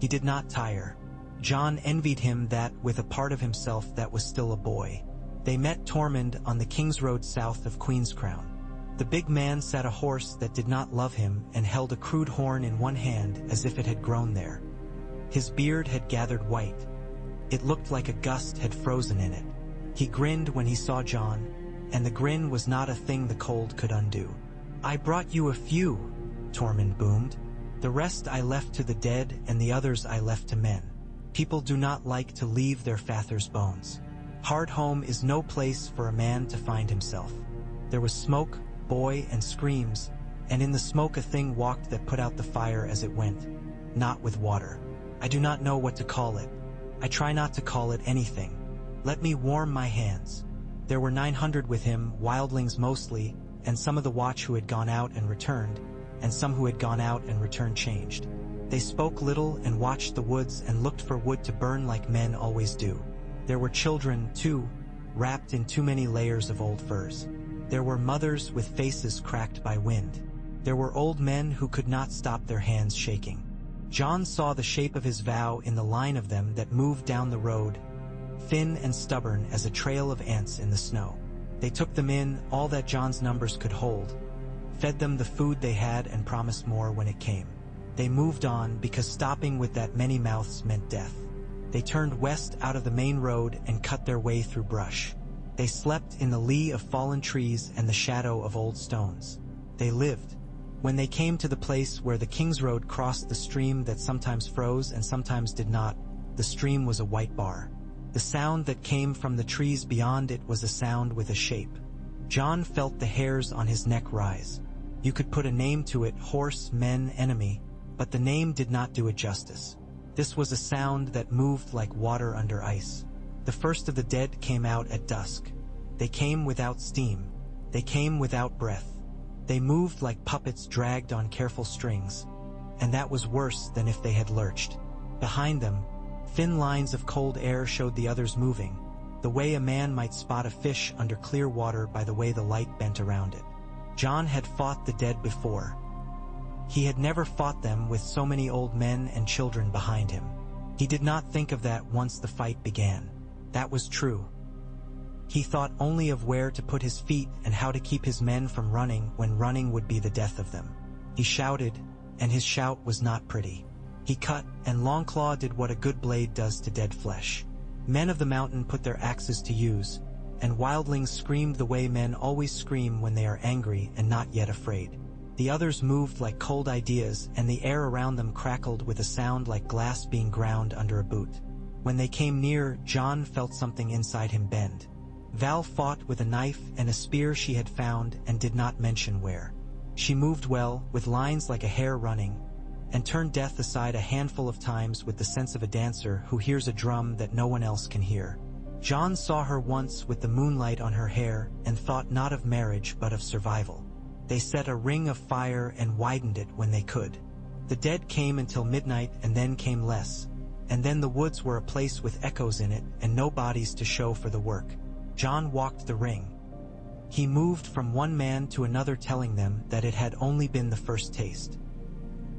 He did not tire. Jon envied him that, with a part of himself that was still a boy. They met Tormund on the King's Road south of Queen's Crown. The big man sat a horse that did not love him and held a crude horn in one hand as if it had grown there. His beard had gathered white. It looked like a gust had frozen in it. He grinned when he saw Jon, and the grin was not a thing the cold could undo. "I brought you a few," Tormund boomed. "The rest I left to the dead and the others I left to men. People do not like to leave their father's bones. Hardhome is no place for a man to find himself." There was smoke, boy, and screams, and in the smoke a thing walked that put out the fire as it went, not with water. I do not know what to call it. I try not to call it anything. Let me warm my hands. There were 900 with him, wildlings mostly, and some of the watch who had gone out and returned, and some who had gone out and returned changed. They spoke little and watched the woods and looked for wood to burn like men always do. There were children, too, wrapped in too many layers of old furs. There were mothers with faces cracked by wind. There were old men who could not stop their hands shaking. Jon saw the shape of his vow in the line of them that moved down the road, thin and stubborn as a trail of ants in the snow. They took them in, all that Jon's numbers could hold, fed them the food they had and promised more when it came. They moved on because stopping with that many mouths meant death. They turned west out of the main road and cut their way through brush. They slept in the lee of fallen trees and the shadow of old stones. They lived. When they came to the place where the King's Road crossed the stream that sometimes froze and sometimes did not, the stream was a white bar. The sound that came from the trees beyond it was a sound with a shape. Jon felt the hairs on his neck rise. You could put a name to it, horse, men, enemy, but the name did not do it justice. This was a sound that moved like water under ice. The first of the dead came out at dusk. They came without steam. They came without breath. They moved like puppets dragged on careful strings, and that was worse than if they had lurched. Behind them, thin lines of cold air showed the others moving, the way a man might spot a fish under clear water by the way the light bent around it. Jon had fought the dead before. He had never fought them with so many old men and children behind him. He did not think of that once the fight began. That was true. He thought only of where to put his feet and how to keep his men from running when running would be the death of them. He shouted, and his shout was not pretty. He cut, and Longclaw did what a good blade does to dead flesh. Men of the mountain put their axes to use, and wildlings screamed the way men always scream when they are angry and not yet afraid. The others moved like cold ideas, and the air around them crackled with a sound like glass being ground under a boot. When they came near, Jon felt something inside him bend. Val fought with a knife and a spear she had found and did not mention where. She moved well, with lines like a hare running, and turned death aside a handful of times with the sense of a dancer who hears a drum that no one else can hear. Jon saw her once with the moonlight on her hair and thought not of marriage but of survival. They set a ring of fire and widened it when they could. The dead came until midnight and then came less, and then the woods were a place with echoes in it and no bodies to show for the work. Jon walked the ring. He moved from one man to another telling them that it had only been the first taste.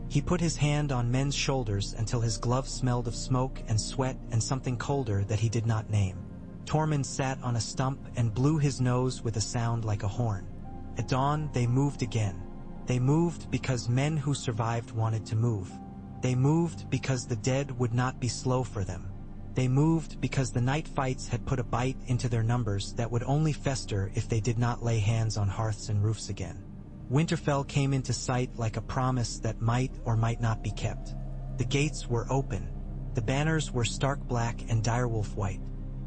He put his hand on men's shoulders until his glove smelled of smoke and sweat and something colder that he did not name. Tormund sat on a stump and blew his nose with a sound like a horn. At dawn they moved again. They moved because men who survived wanted to move. They moved because the dead would not be slow for them. They moved because the night fights had put a bite into their numbers that would only fester if they did not lay hands on hearths and roofs again. Winterfell came into sight like a promise that might or might not be kept. The gates were open. The banners were stark black and direwolf white.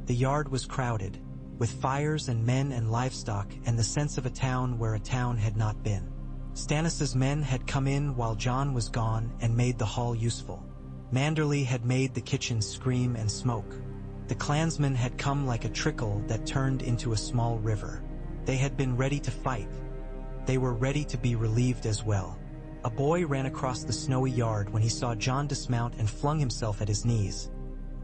The yard was crowded. with fires and men and livestock and the sense of a town where a town had not been. Stannis's men had come in while Jon was gone and made the hall useful. Manderley had made the kitchen scream and smoke. The clansmen had come like a trickle that turned into a small river. They had been ready to fight. They were ready to be relieved as well. A boy ran across the snowy yard when he saw Jon dismount and flung himself at his knees.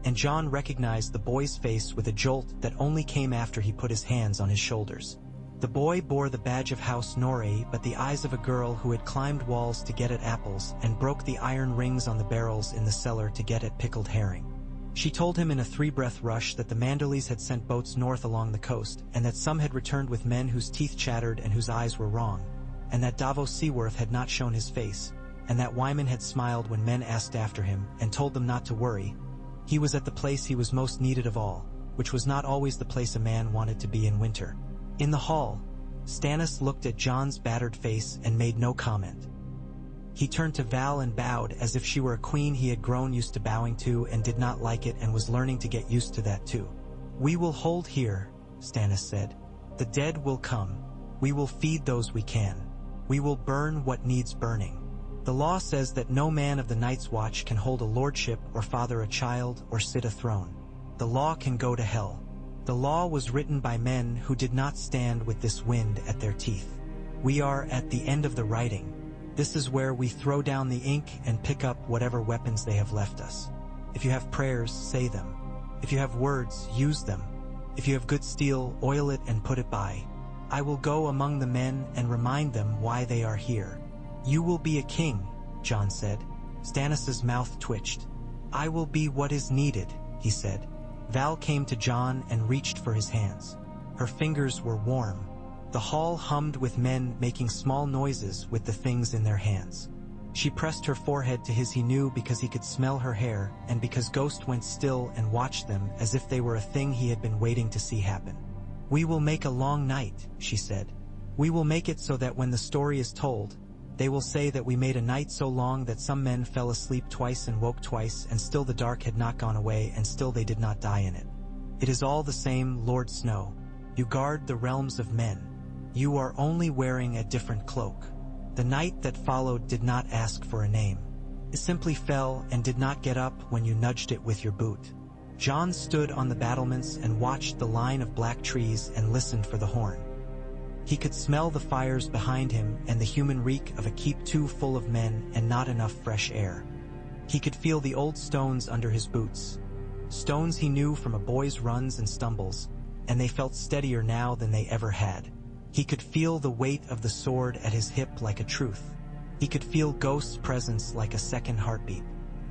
And Jon recognized the boy's face with a jolt that only came after he put his hands on his shoulders. The boy bore the badge of House Norrie, but the eyes of a girl who had climbed walls to get at apples and broke the iron rings on the barrels in the cellar to get at pickled herring. She told him in a three-breath rush that the Manderleys had sent boats north along the coast, and that some had returned with men whose teeth chattered and whose eyes were wrong, and that Davos Seaworth had not shown his face, and that Wyman had smiled when men asked after him and told them not to worry. He was at the place he was most needed of all, which was not always the place a man wanted to be in winter. In the hall, Stannis looked at Jon's battered face and made no comment. He turned to Val and bowed as if she were a queen he had grown used to bowing to and did not like it and was learning to get used to that too. "We will hold here," Stannis said. "The dead will come. We will feed those we can. We will burn what needs burning. The law says that no man of the Night's Watch can hold a lordship or father a child or sit a throne. The law can go to hell. The law was written by men who did not stand with this wind at their teeth. We are at the end of the writing. This is where we throw down the ink and pick up whatever weapons they have left us. If you have prayers, say them. If you have words, use them. If you have good steel, oil it and put it by. I will go among the men and remind them why they are here." "You will be a king," Jon said. Stannis's mouth twitched. "I will be what is needed," he said. Val came to Jon and reached for his hands. Her fingers were warm. The hall hummed with men making small noises with the things in their hands. She pressed her forehead to his. He knew because he could smell her hair, and because Ghost went still and watched them as if they were a thing he had been waiting to see happen. "We will make a long night," she said. "We will make it so that when the story is told, they will say that we made a night so long that some men fell asleep twice and woke twice, and still the dark had not gone away, and still they did not die in it. It is all the same, Lord Snow. You guard the realms of men. You are only wearing a different cloak." The night that followed did not ask for a name. It simply fell and did not get up when you nudged it with your boot. Jon stood on the battlements and watched the line of black trees and listened for the horn. He could smell the fires behind him and the human reek of a keep too full of men and not enough fresh air. He could feel the old stones under his boots. Stones he knew from a boy's runs and stumbles, and they felt steadier now than they ever had. He could feel the weight of the sword at his hip like a truth. He could feel Ghost's presence like a second heartbeat.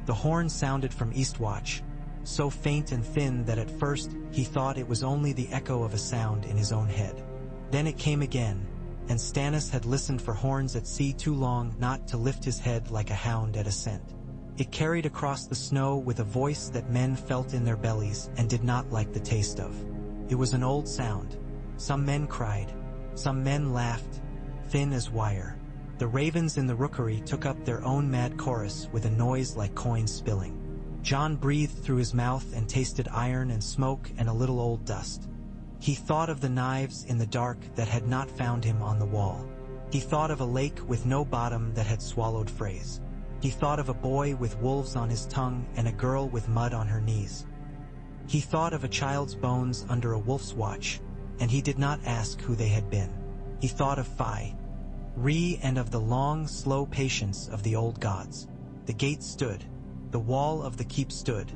The horn sounded from Eastwatch, so faint and thin that at first he thought it was only the echo of a sound in his own head. Then it came again, and Stannis had listened for horns at sea too long not to lift his head like a hound at a scent. It carried across the snow with a voice that men felt in their bellies and did not like the taste of. It was an old sound. Some men cried. Some men laughed, thin as wire. The ravens in the rookery took up their own mad chorus with a noise like coins spilling. Jon breathed through his mouth and tasted iron and smoke and a little old dust. He thought of the knives in the dark that had not found him on the wall. He thought of a lake with no bottom that had swallowed Freys. He thought of a boy with wolves on his tongue and a girl with mud on her knees. He thought of a child's bones under a wolf's watch, and he did not ask who they had been. He thought of Ree and of the long, slow patience of the old gods. The gate stood. The wall of the keep stood.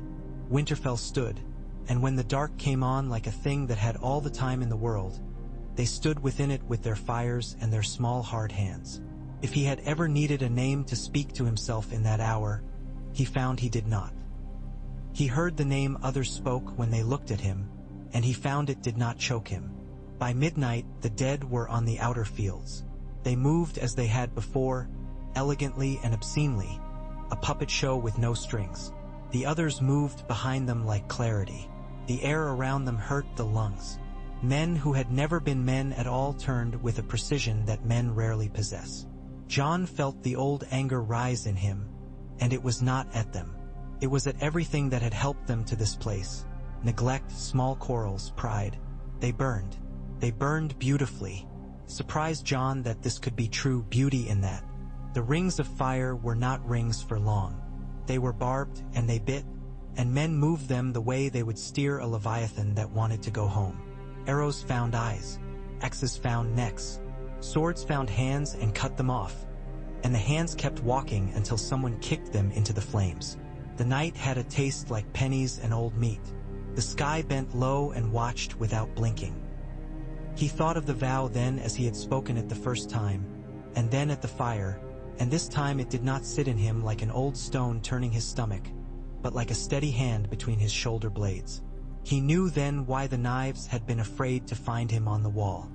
Winterfell stood. And when the dark came on like a thing that had all the time in the world, they stood within it with their fires and their small hard hands. If he had ever needed a name to speak to himself in that hour, he found he did not. He heard the name others spoke when they looked at him, and he found it did not choke him. By midnight, the dead were on the outer fields. They moved as they had before, elegantly and obscenely, a puppet show with no strings. The others moved behind them like clarity. The air around them hurt the lungs. Men who had never been men at all turned with a precision that men rarely possess. Jon felt the old anger rise in him, and it was not at them. It was at everything that had helped them to this place. Neglect, small quarrels, pride. They burned. They burned beautifully. Surprised Jon that this could be true beauty in that. The rings of fire were not rings for long. They were barbed, and they bit, and men moved them the way they would steer a leviathan that wanted to go home. Arrows found eyes. Axes found necks. Swords found hands and cut them off. And the hands kept walking until someone kicked them into the flames. The night had a taste like pennies and old meat. The sky bent low and watched without blinking. He thought of the vow then as he had spoken it the first time, and then at the fire, and this time it did not sit in him like an old stone turning his stomach, but like a steady hand between his shoulder blades. He knew then why the knives had been afraid to find him on the wall.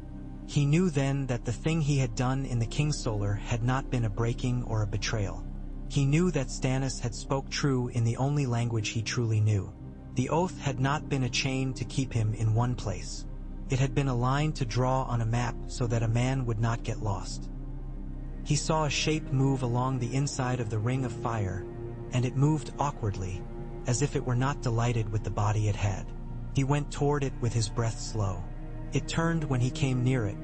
He knew then that the thing he had done in the King's Solar had not been a breaking or a betrayal. He knew that Stannis had spoke true in the only language he truly knew. The oath had not been a chain to keep him in one place. It had been a line to draw on a map so that a man would not get lost. He saw a shape move along the inside of the ring of fire, and it moved awkwardly, as if it were not delighted with the body it had. He went toward it with his breath slow. It turned when he came near it,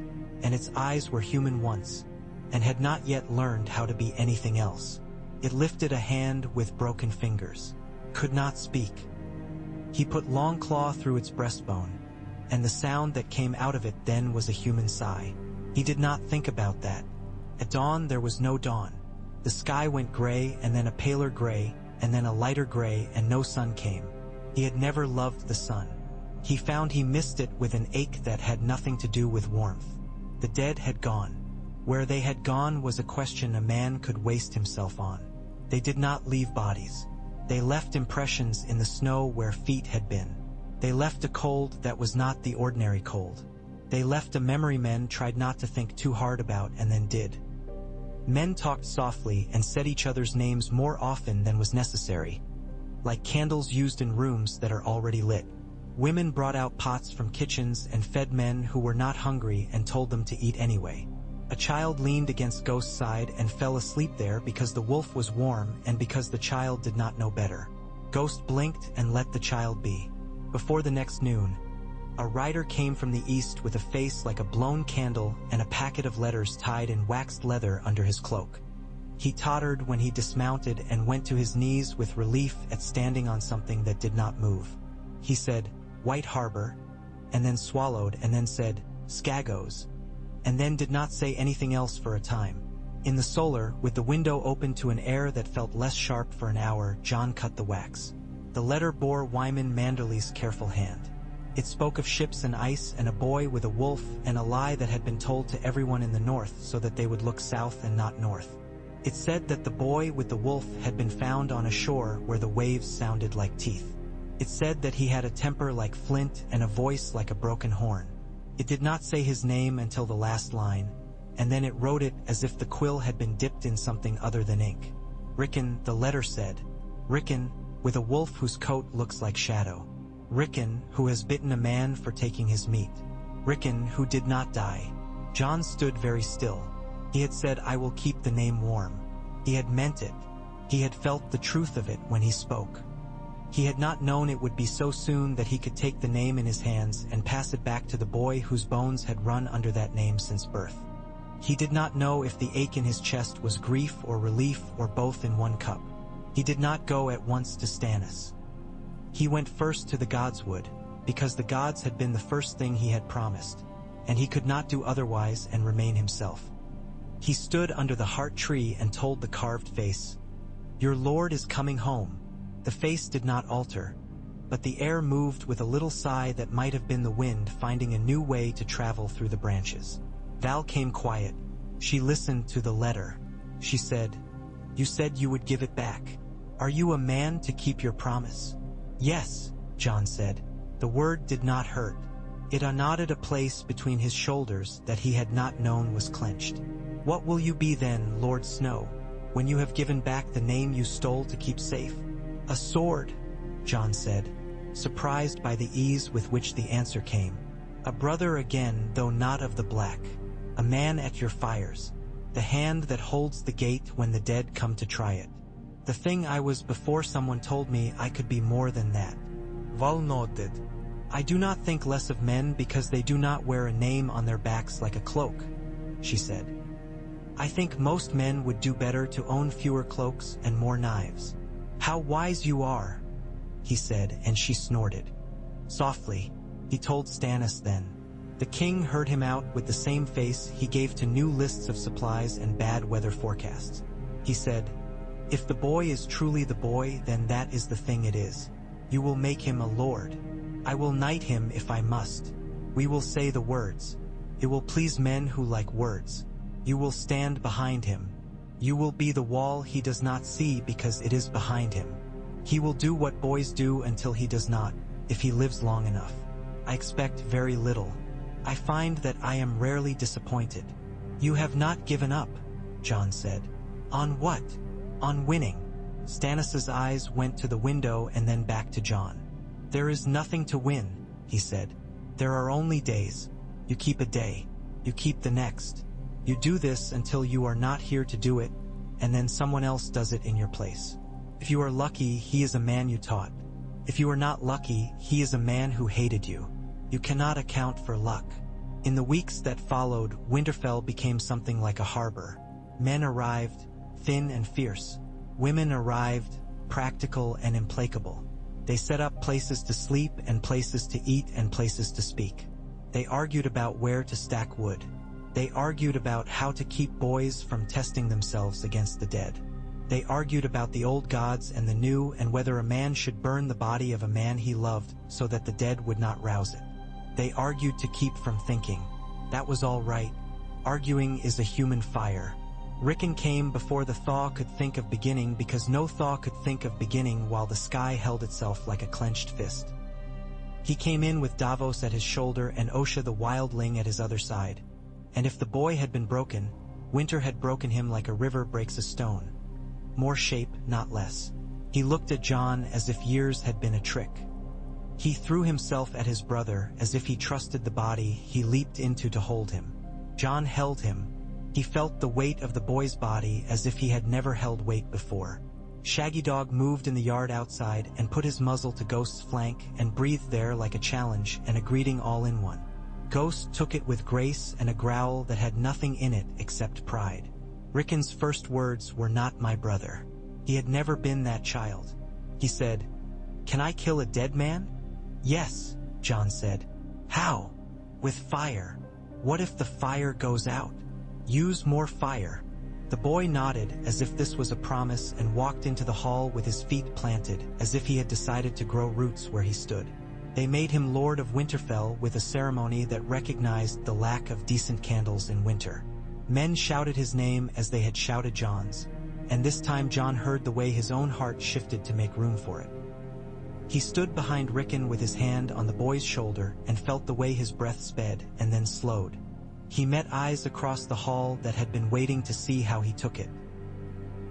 and its eyes were human once, and had not yet learned how to be anything else. It lifted a hand with broken fingers, could not speak. He put Longclaw through its breastbone, and the sound that came out of it then was a human sigh. He did not think about that. At dawn there was no dawn. The sky went gray, and then a paler gray, and then a lighter gray, and no sun came. He had never loved the sun. He found he missed it with an ache that had nothing to do with warmth. The dead had gone. Where they had gone was a question a man could waste himself on. They did not leave bodies. They left impressions in the snow where feet had been. They left a cold that was not the ordinary cold. They left a memory men tried not to think too hard about and then did. Men talked softly and said each other's names more often than was necessary, like candles used in rooms that are already lit. Women brought out pots from kitchens and fed men who were not hungry and told them to eat anyway. A child leaned against Ghost's side and fell asleep there because the wolf was warm and because the child did not know better. Ghost blinked and let the child be. Before the next noon, a rider came from the east with a face like a blown candle and a packet of letters tied in waxed leather under his cloak. He tottered when he dismounted and went to his knees with relief at standing on something that did not move. He said, "White Harbor," and then swallowed and then said, "Skagos," and then did not say anything else for a time. In the solar, with the window open to an air that felt less sharp for an hour, Jon cut the wax. The letter bore Wyman Manderly's careful hand. It spoke of ships and ice and a boy with a wolf and a lie that had been told to everyone in the north so that they would look south and not north. It said that the boy with the wolf had been found on a shore where the waves sounded like teeth. It said that he had a temper like flint and a voice like a broken horn. It did not say his name until the last line, and then it wrote it as if the quill had been dipped in something other than ink. Rickon, the letter said. Rickon, with a wolf whose coat looks like shadow. Rickon, who has bitten a man for taking his meat. Rickon, who did not die. Jon stood very still. He had said, "I will keep the name warm." He had meant it. He had felt the truth of it when he spoke. He had not known it would be so soon that he could take the name in his hands and pass it back to the boy whose bones had run under that name since birth. He did not know if the ache in his chest was grief or relief or both in one cup. He did not go at once to Stannis. He went first to the Godswood, because the gods had been the first thing he had promised, and he could not do otherwise and remain himself. He stood under the heart tree and told the carved face, "Your lord is coming home." The face did not alter, but the air moved with a little sigh that might have been the wind finding a new way to travel through the branches. Val came quiet. She listened to the letter. She said, "You said you would give it back. Are you a man to keep your promise?" "Yes," Jon said. The word did not hurt. It unknotted a place between his shoulders that he had not known was clenched. "What will you be then, Lord Snow, when you have given back the name you stole to keep safe?" "A sword," Jon said, surprised by the ease with which the answer came. "A brother again, though not of the black. A man at your fires. The hand that holds the gate when the dead come to try it. The thing I was before someone told me I could be more than that." Val nodded. "I do not think less of men because they do not wear a name on their backs like a cloak," she said. "I think most men would do better to own fewer cloaks and more knives." "How wise you are," he said, and she snorted. Softly, he told Stannis then. The king heard him out with the same face he gave to new lists of supplies and bad weather forecasts. He said, "If the boy is truly the boy, then that is the thing it is. You will make him a lord. I will knight him if I must. We will say the words. It will please men who like words. You will stand behind him. You will be the wall he does not see because it is behind him. He will do what boys do until he does not, if he lives long enough. I expect very little. I find that I am rarely disappointed." "You have not given up," Jon said. "On what?" "On winning." Stannis's eyes went to the window and then back to Jon. "There is nothing to win," he said. "There are only days. You keep a day. You keep the next. You do this until you are not here to do it, and then someone else does it in your place. If you are lucky, he is a man you taught. If you are not lucky, he is a man who hated you. You cannot account for luck." In the weeks that followed, Winterfell became something like a harbor. Men arrived, thin and fierce. Women arrived, practical and implacable. They set up places to sleep and places to eat and places to speak. They argued about where to stack wood. They argued about how to keep boys from testing themselves against the dead. They argued about the old gods and the new and whether a man should burn the body of a man he loved so that the dead would not rouse it. They argued to keep from thinking. That was all right. Arguing is a human fire. Rickon came before the thaw could think of beginning because no thaw could think of beginning while the sky held itself like a clenched fist. He came in with Davos at his shoulder and Osha the wildling at his other side. And if the boy had been broken, winter had broken him like a river breaks a stone. More shape, not less. He looked at Jon as if years had been a trick. He threw himself at his brother as if he trusted the body he leaped into to hold him. Jon held him. He felt the weight of the boy's body as if he had never held weight before. Shaggy Dog moved in the yard outside and put his muzzle to Ghost's flank and breathed there like a challenge and a greeting all in one. Ghost took it with grace and a growl that had nothing in it except pride. Rickon's first words were not "my brother." He had never been that child. He said, "Can I kill a dead man?" "Yes," Jon said. "How?" "With fire." "What if the fire goes out?" "Use more fire." The boy nodded as if this was a promise and walked into the hall with his feet planted, as if he had decided to grow roots where he stood. They made him Lord of Winterfell with a ceremony that recognized the lack of decent candles in winter. Men shouted his name as they had shouted Jon's, and this time Jon heard the way his own heart shifted to make room for it. He stood behind Rickon with his hand on the boy's shoulder and felt the way his breath sped and then slowed. He met eyes across the hall that had been waiting to see how he took it.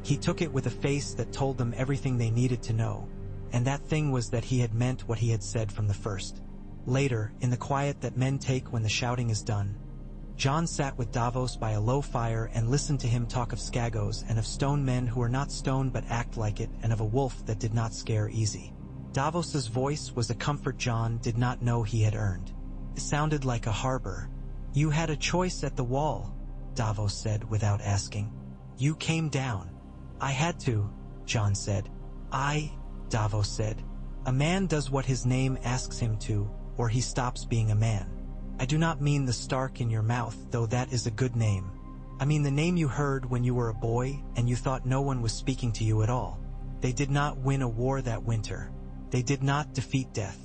He took it with a face that told them everything they needed to know, and that thing was that he had meant what he had said from the first. Later, in the quiet that men take when the shouting is done, Jon sat with Davos by a low fire and listened to him talk of Skagos and of stone men who are not stone but act like it and of a wolf that did not scare easy. Davos's voice was a comfort Jon did not know he had earned. It sounded like a harbor. "You had a choice at the wall," Davos said without asking. "You came down." "I had to," Jon said. Davos said. "A man does what his name asks him to, or he stops being a man. I do not mean the Stark in your mouth, though that is a good name. I mean the name you heard when you were a boy and you thought no one was speaking to you at all. They did not win a war that winter. They did not defeat death.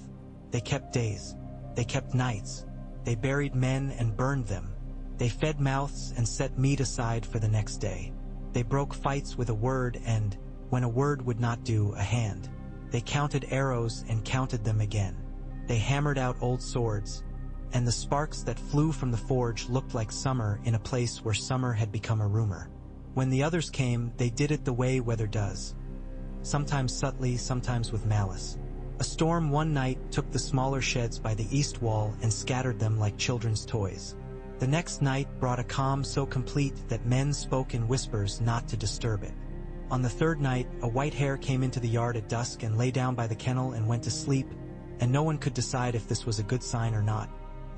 They kept days. They kept nights. They buried men and burned them. They fed mouths and set meat aside for the next day. They broke fights with a word and, when a word would not do, a hand. They counted arrows and counted them again. They hammered out old swords, and the sparks that flew from the forge looked like summer in a place where summer had become a rumor. When the others came, they did it the way weather does. Sometimes subtly, sometimes with malice. A storm one night took the smaller sheds by the east wall and scattered them like children's toys. The next night brought a calm so complete that men spoke in whispers not to disturb it. On the third night, a white hare came into the yard at dusk and lay down by the kennel and went to sleep, and no one could decide if this was a good sign or not.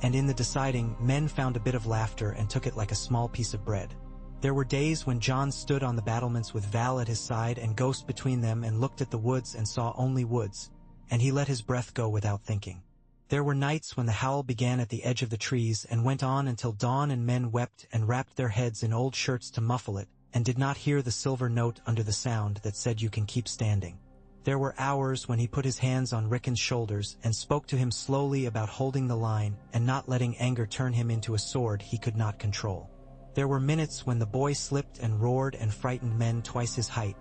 And in the deciding, men found a bit of laughter and took it like a small piece of bread. There were days when Jon stood on the battlements with Val at his side and Ghost between them and looked at the woods and saw only woods, and he let his breath go without thinking. There were nights when the howl began at the edge of the trees and went on until dawn, and men wept and wrapped their heads in old shirts to muffle it, and did not hear the silver note under the sound that said you can keep standing. There were hours when he put his hands on Rickon's shoulders and spoke to him slowly about holding the line and not letting anger turn him into a sword he could not control. There were minutes when the boy slipped and roared and frightened men twice his height,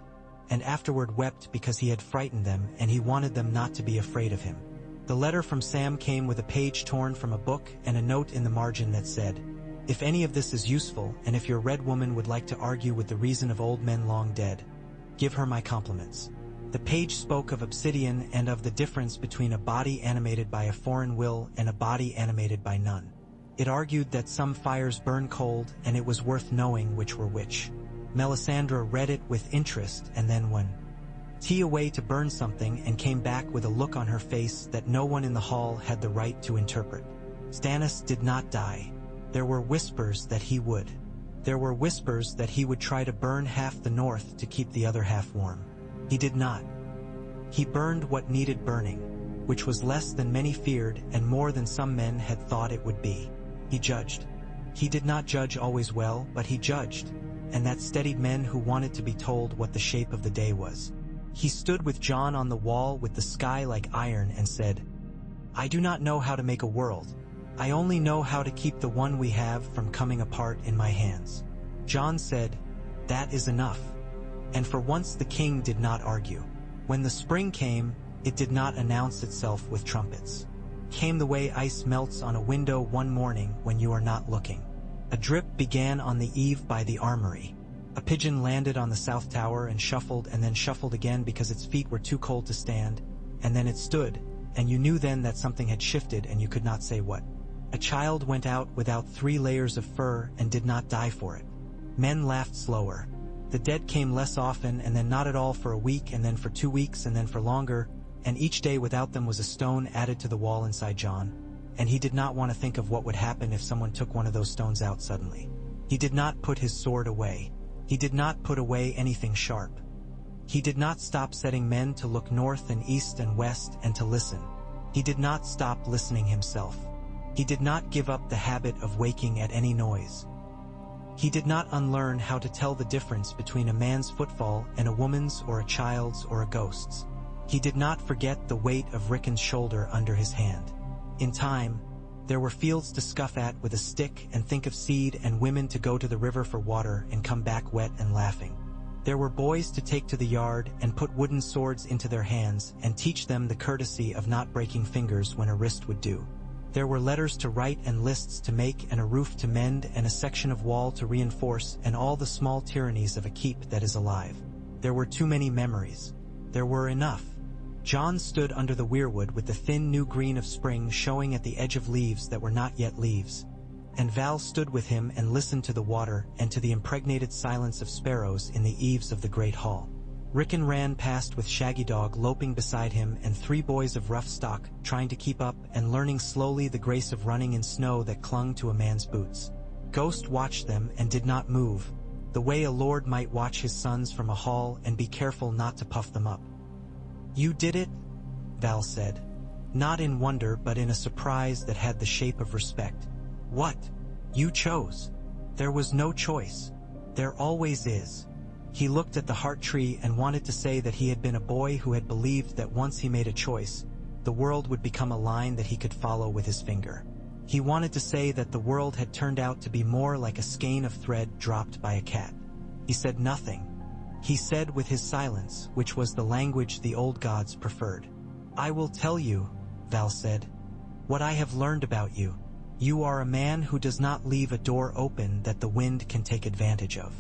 and afterward wept because he had frightened them and he wanted them not to be afraid of him. The letter from Sam came with a page torn from a book and a note in the margin that said, "If any of this is useful, and if your red woman would like to argue with the reason of old men long dead, give her my compliments." The page spoke of obsidian and of the difference between a body animated by a foreign will and a body animated by none. It argued that some fires burn cold and it was worth knowing which were which. Melisandre read it with interest and then went away to burn something and came back with a look on her face that no one in the hall had the right to interpret. Stannis did not die. There were whispers that he would. There were whispers that he would try to burn half the north to keep the other half warm. He did not. He burned what needed burning, which was less than many feared and more than some men had thought it would be. He judged. He did not judge always well, but he judged, and that steadied men who wanted to be told what the shape of the day was. He stood with Jon on the wall with the sky like iron and said, "I do not know how to make a world. I only know how to keep the one we have from coming apart in my hands." Jon said, "That is enough." And for once the king did not argue. When the spring came, it did not announce itself with trumpets. Came the way ice melts on a window one morning when you are not looking. A drip began on the eve by the armory. A pigeon landed on the south tower and then shuffled again because its feet were too cold to stand, and then it stood, and you knew then that something had shifted and you could not say what. A child went out without 3 layers of fur and did not die for it. Men laughed slower. The dead came less often and then not at all for a week and then for 2 weeks and then for longer, and each day without them was a stone added to the wall inside Jon, and he did not want to think of what would happen if someone took one of those stones out suddenly. He did not put his sword away. He did not put away anything sharp. He did not stop setting men to look north and east and west and to listen. He did not stop listening himself. He did not give up the habit of waking at any noise. He did not unlearn how to tell the difference between a man's footfall and a woman's or a child's or a ghost's. He did not forget the weight of Rickon's shoulder under his hand. In time, there were fields to scuff at with a stick and think of seed and women to go to the river for water and come back wet and laughing. There were boys to take to the yard and put wooden swords into their hands and teach them the courtesy of not breaking fingers when a wrist would do. There were letters to write and lists to make and a roof to mend and a section of wall to reinforce and all the small tyrannies of a keep that is alive. There were too many memories. There were enough. Jon stood under the weirwood with the thin new green of spring showing at the edge of leaves that were not yet leaves. And Val stood with him and listened to the water and to the impregnated silence of sparrows in the eaves of the great hall. Rickon ran past with Shaggy Dog loping beside him and 3 boys of rough stock trying to keep up and learning slowly the grace of running in snow that clung to a man's boots. Ghost watched them and did not move, the way a lord might watch his sons from a hall and be careful not to puff them up. "You did it?" Val said, not in wonder but in a surprise that had the shape of respect. "What? You chose. There was no choice. There always is." He looked at the heart tree and wanted to say that he had been a boy who had believed that once he made a choice, the world would become a line that he could follow with his finger. He wanted to say that the world had turned out to be more like a skein of thread dropped by a cat. He said nothing. He said with his silence, which was the language the old gods preferred. "I will tell you," Val said, "what I have learned about you. You are a man who does not leave a door open that the wind can take advantage of.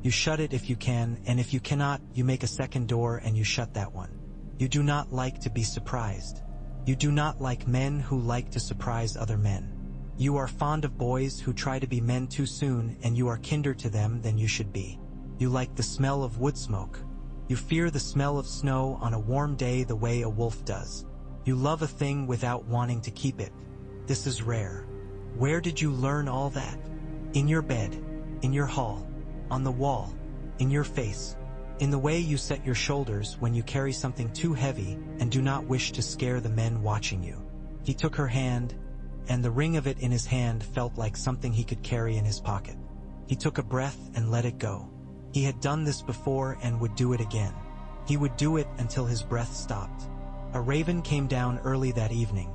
You shut it if you can, and if you cannot, you make a second door and you shut that one. You do not like to be surprised. You do not like men who like to surprise other men. You are fond of boys who try to be men too soon, and you are kinder to them than you should be. You like the smell of wood smoke. You fear the smell of snow on a warm day the way a wolf does. You love a thing without wanting to keep it. This is rare. Where did you learn all that? In your bed, in your hall, on the wall, in your face, in the way you set your shoulders when you carry something too heavy and do not wish to scare the men watching you. He took her hand, and the ring of it in his hand felt like something he could carry in his pocket. He took a breath and let it go. He had done this before and would do it again. He would do it until his breath stopped. A raven came down early that evening.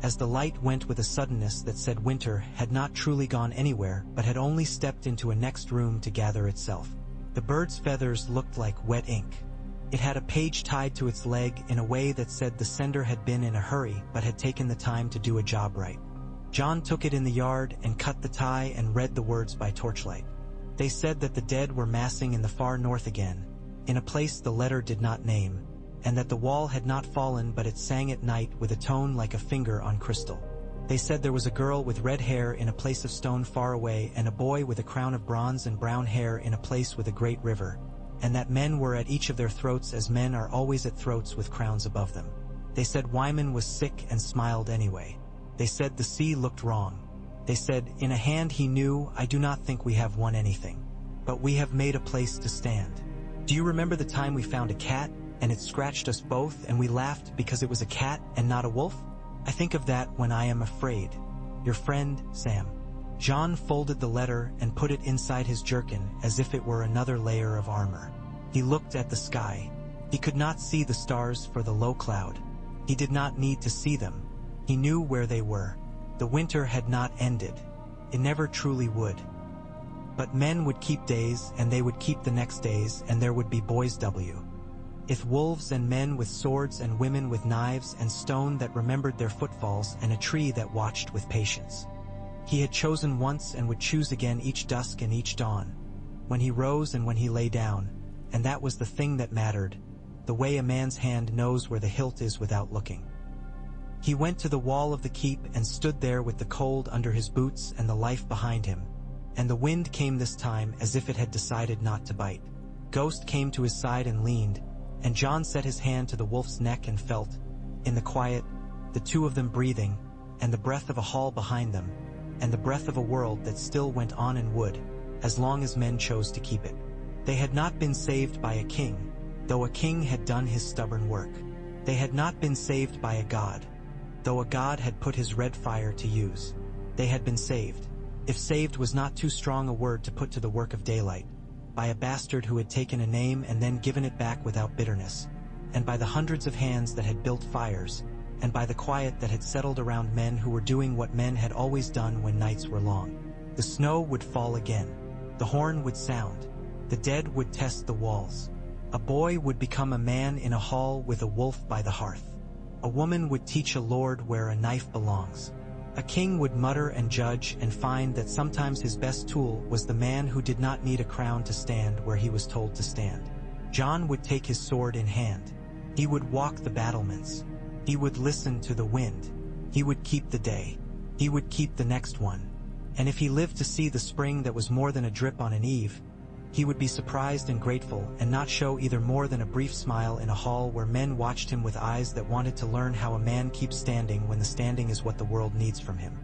As the light went with a suddenness that said winter had not truly gone anywhere but had only stepped into a next room to gather itself. The bird's feathers looked like wet ink. It had a page tied to its leg in a way that said the sender had been in a hurry but had taken the time to do a job right. John took it in the yard and cut the tie and read the words by torchlight. They said that the dead were massing in the far north again, in a place the letter did not name, and that the wall had not fallen but it sang at night with a tone like a finger on crystal. They said there was a girl with red hair in a place of stone far away and a boy with a crown of bronze and brown hair in a place with a great river, and that men were at each of their throats as men are always at throats with crowns above them. They said Wyman was sick and smiled anyway. They said the sea looked wrong. They said, in a hand he knew, I do not think we have won anything, but we have made a place to stand. Do you remember the time we found a cat, and it scratched us both and we laughed because it was a cat and not a wolf? I think of that when I am afraid. Your friend, Sam. John folded the letter and put it inside his jerkin as if it were another layer of armor. He looked at the sky. He could not see the stars for the low cloud. He did not need to see them. He knew where they were. The winter had not ended. It never truly would. But men would keep days and they would keep the next days and there would be boys W. If wolves and men with swords and women with knives and stone that remembered their footfalls and a tree that watched with patience. He had chosen once and would choose again each dusk and each dawn, when he rose and when he lay down, and that was the thing that mattered, the way a man's hand knows where the hilt is without looking. He went to the wall of the keep and stood there with the cold under his boots and the life behind him, and the wind came this time as if it had decided not to bite. Ghost came to his side and leaned, and John set his hand to the wolf's neck and felt, in the quiet, the two of them breathing, and the breath of a hall behind them, and the breath of a world that still went on and would, as long as men chose to keep it. They had not been saved by a king, though a king had done his stubborn work. They had not been saved by a god, though a god had put his red fire to use. They had been saved, if saved was not too strong a word to put to the work of daylight, by a bastard who had taken a name and then given it back without bitterness, and by the hundreds of hands that had built fires, and by the quiet that had settled around men who were doing what men had always done when nights were long. The snow would fall again. The horn would sound. The dead would test the walls. A boy would become a man in a hall with a wolf by the hearth. A woman would teach a lord where a knife belongs. A king would mutter and judge and find that sometimes his best tool was the man who did not need a crown to stand where he was told to stand. John would take his sword in hand. He would walk the battlements. He would listen to the wind. He would keep the day. He would keep the next one. And if he lived to see the spring that was more than a drip on an eve, he would be surprised and grateful and not show either more than a brief smile in a hall where men watched him with eyes that wanted to learn how a man keeps standing when the standing is what the world needs from him.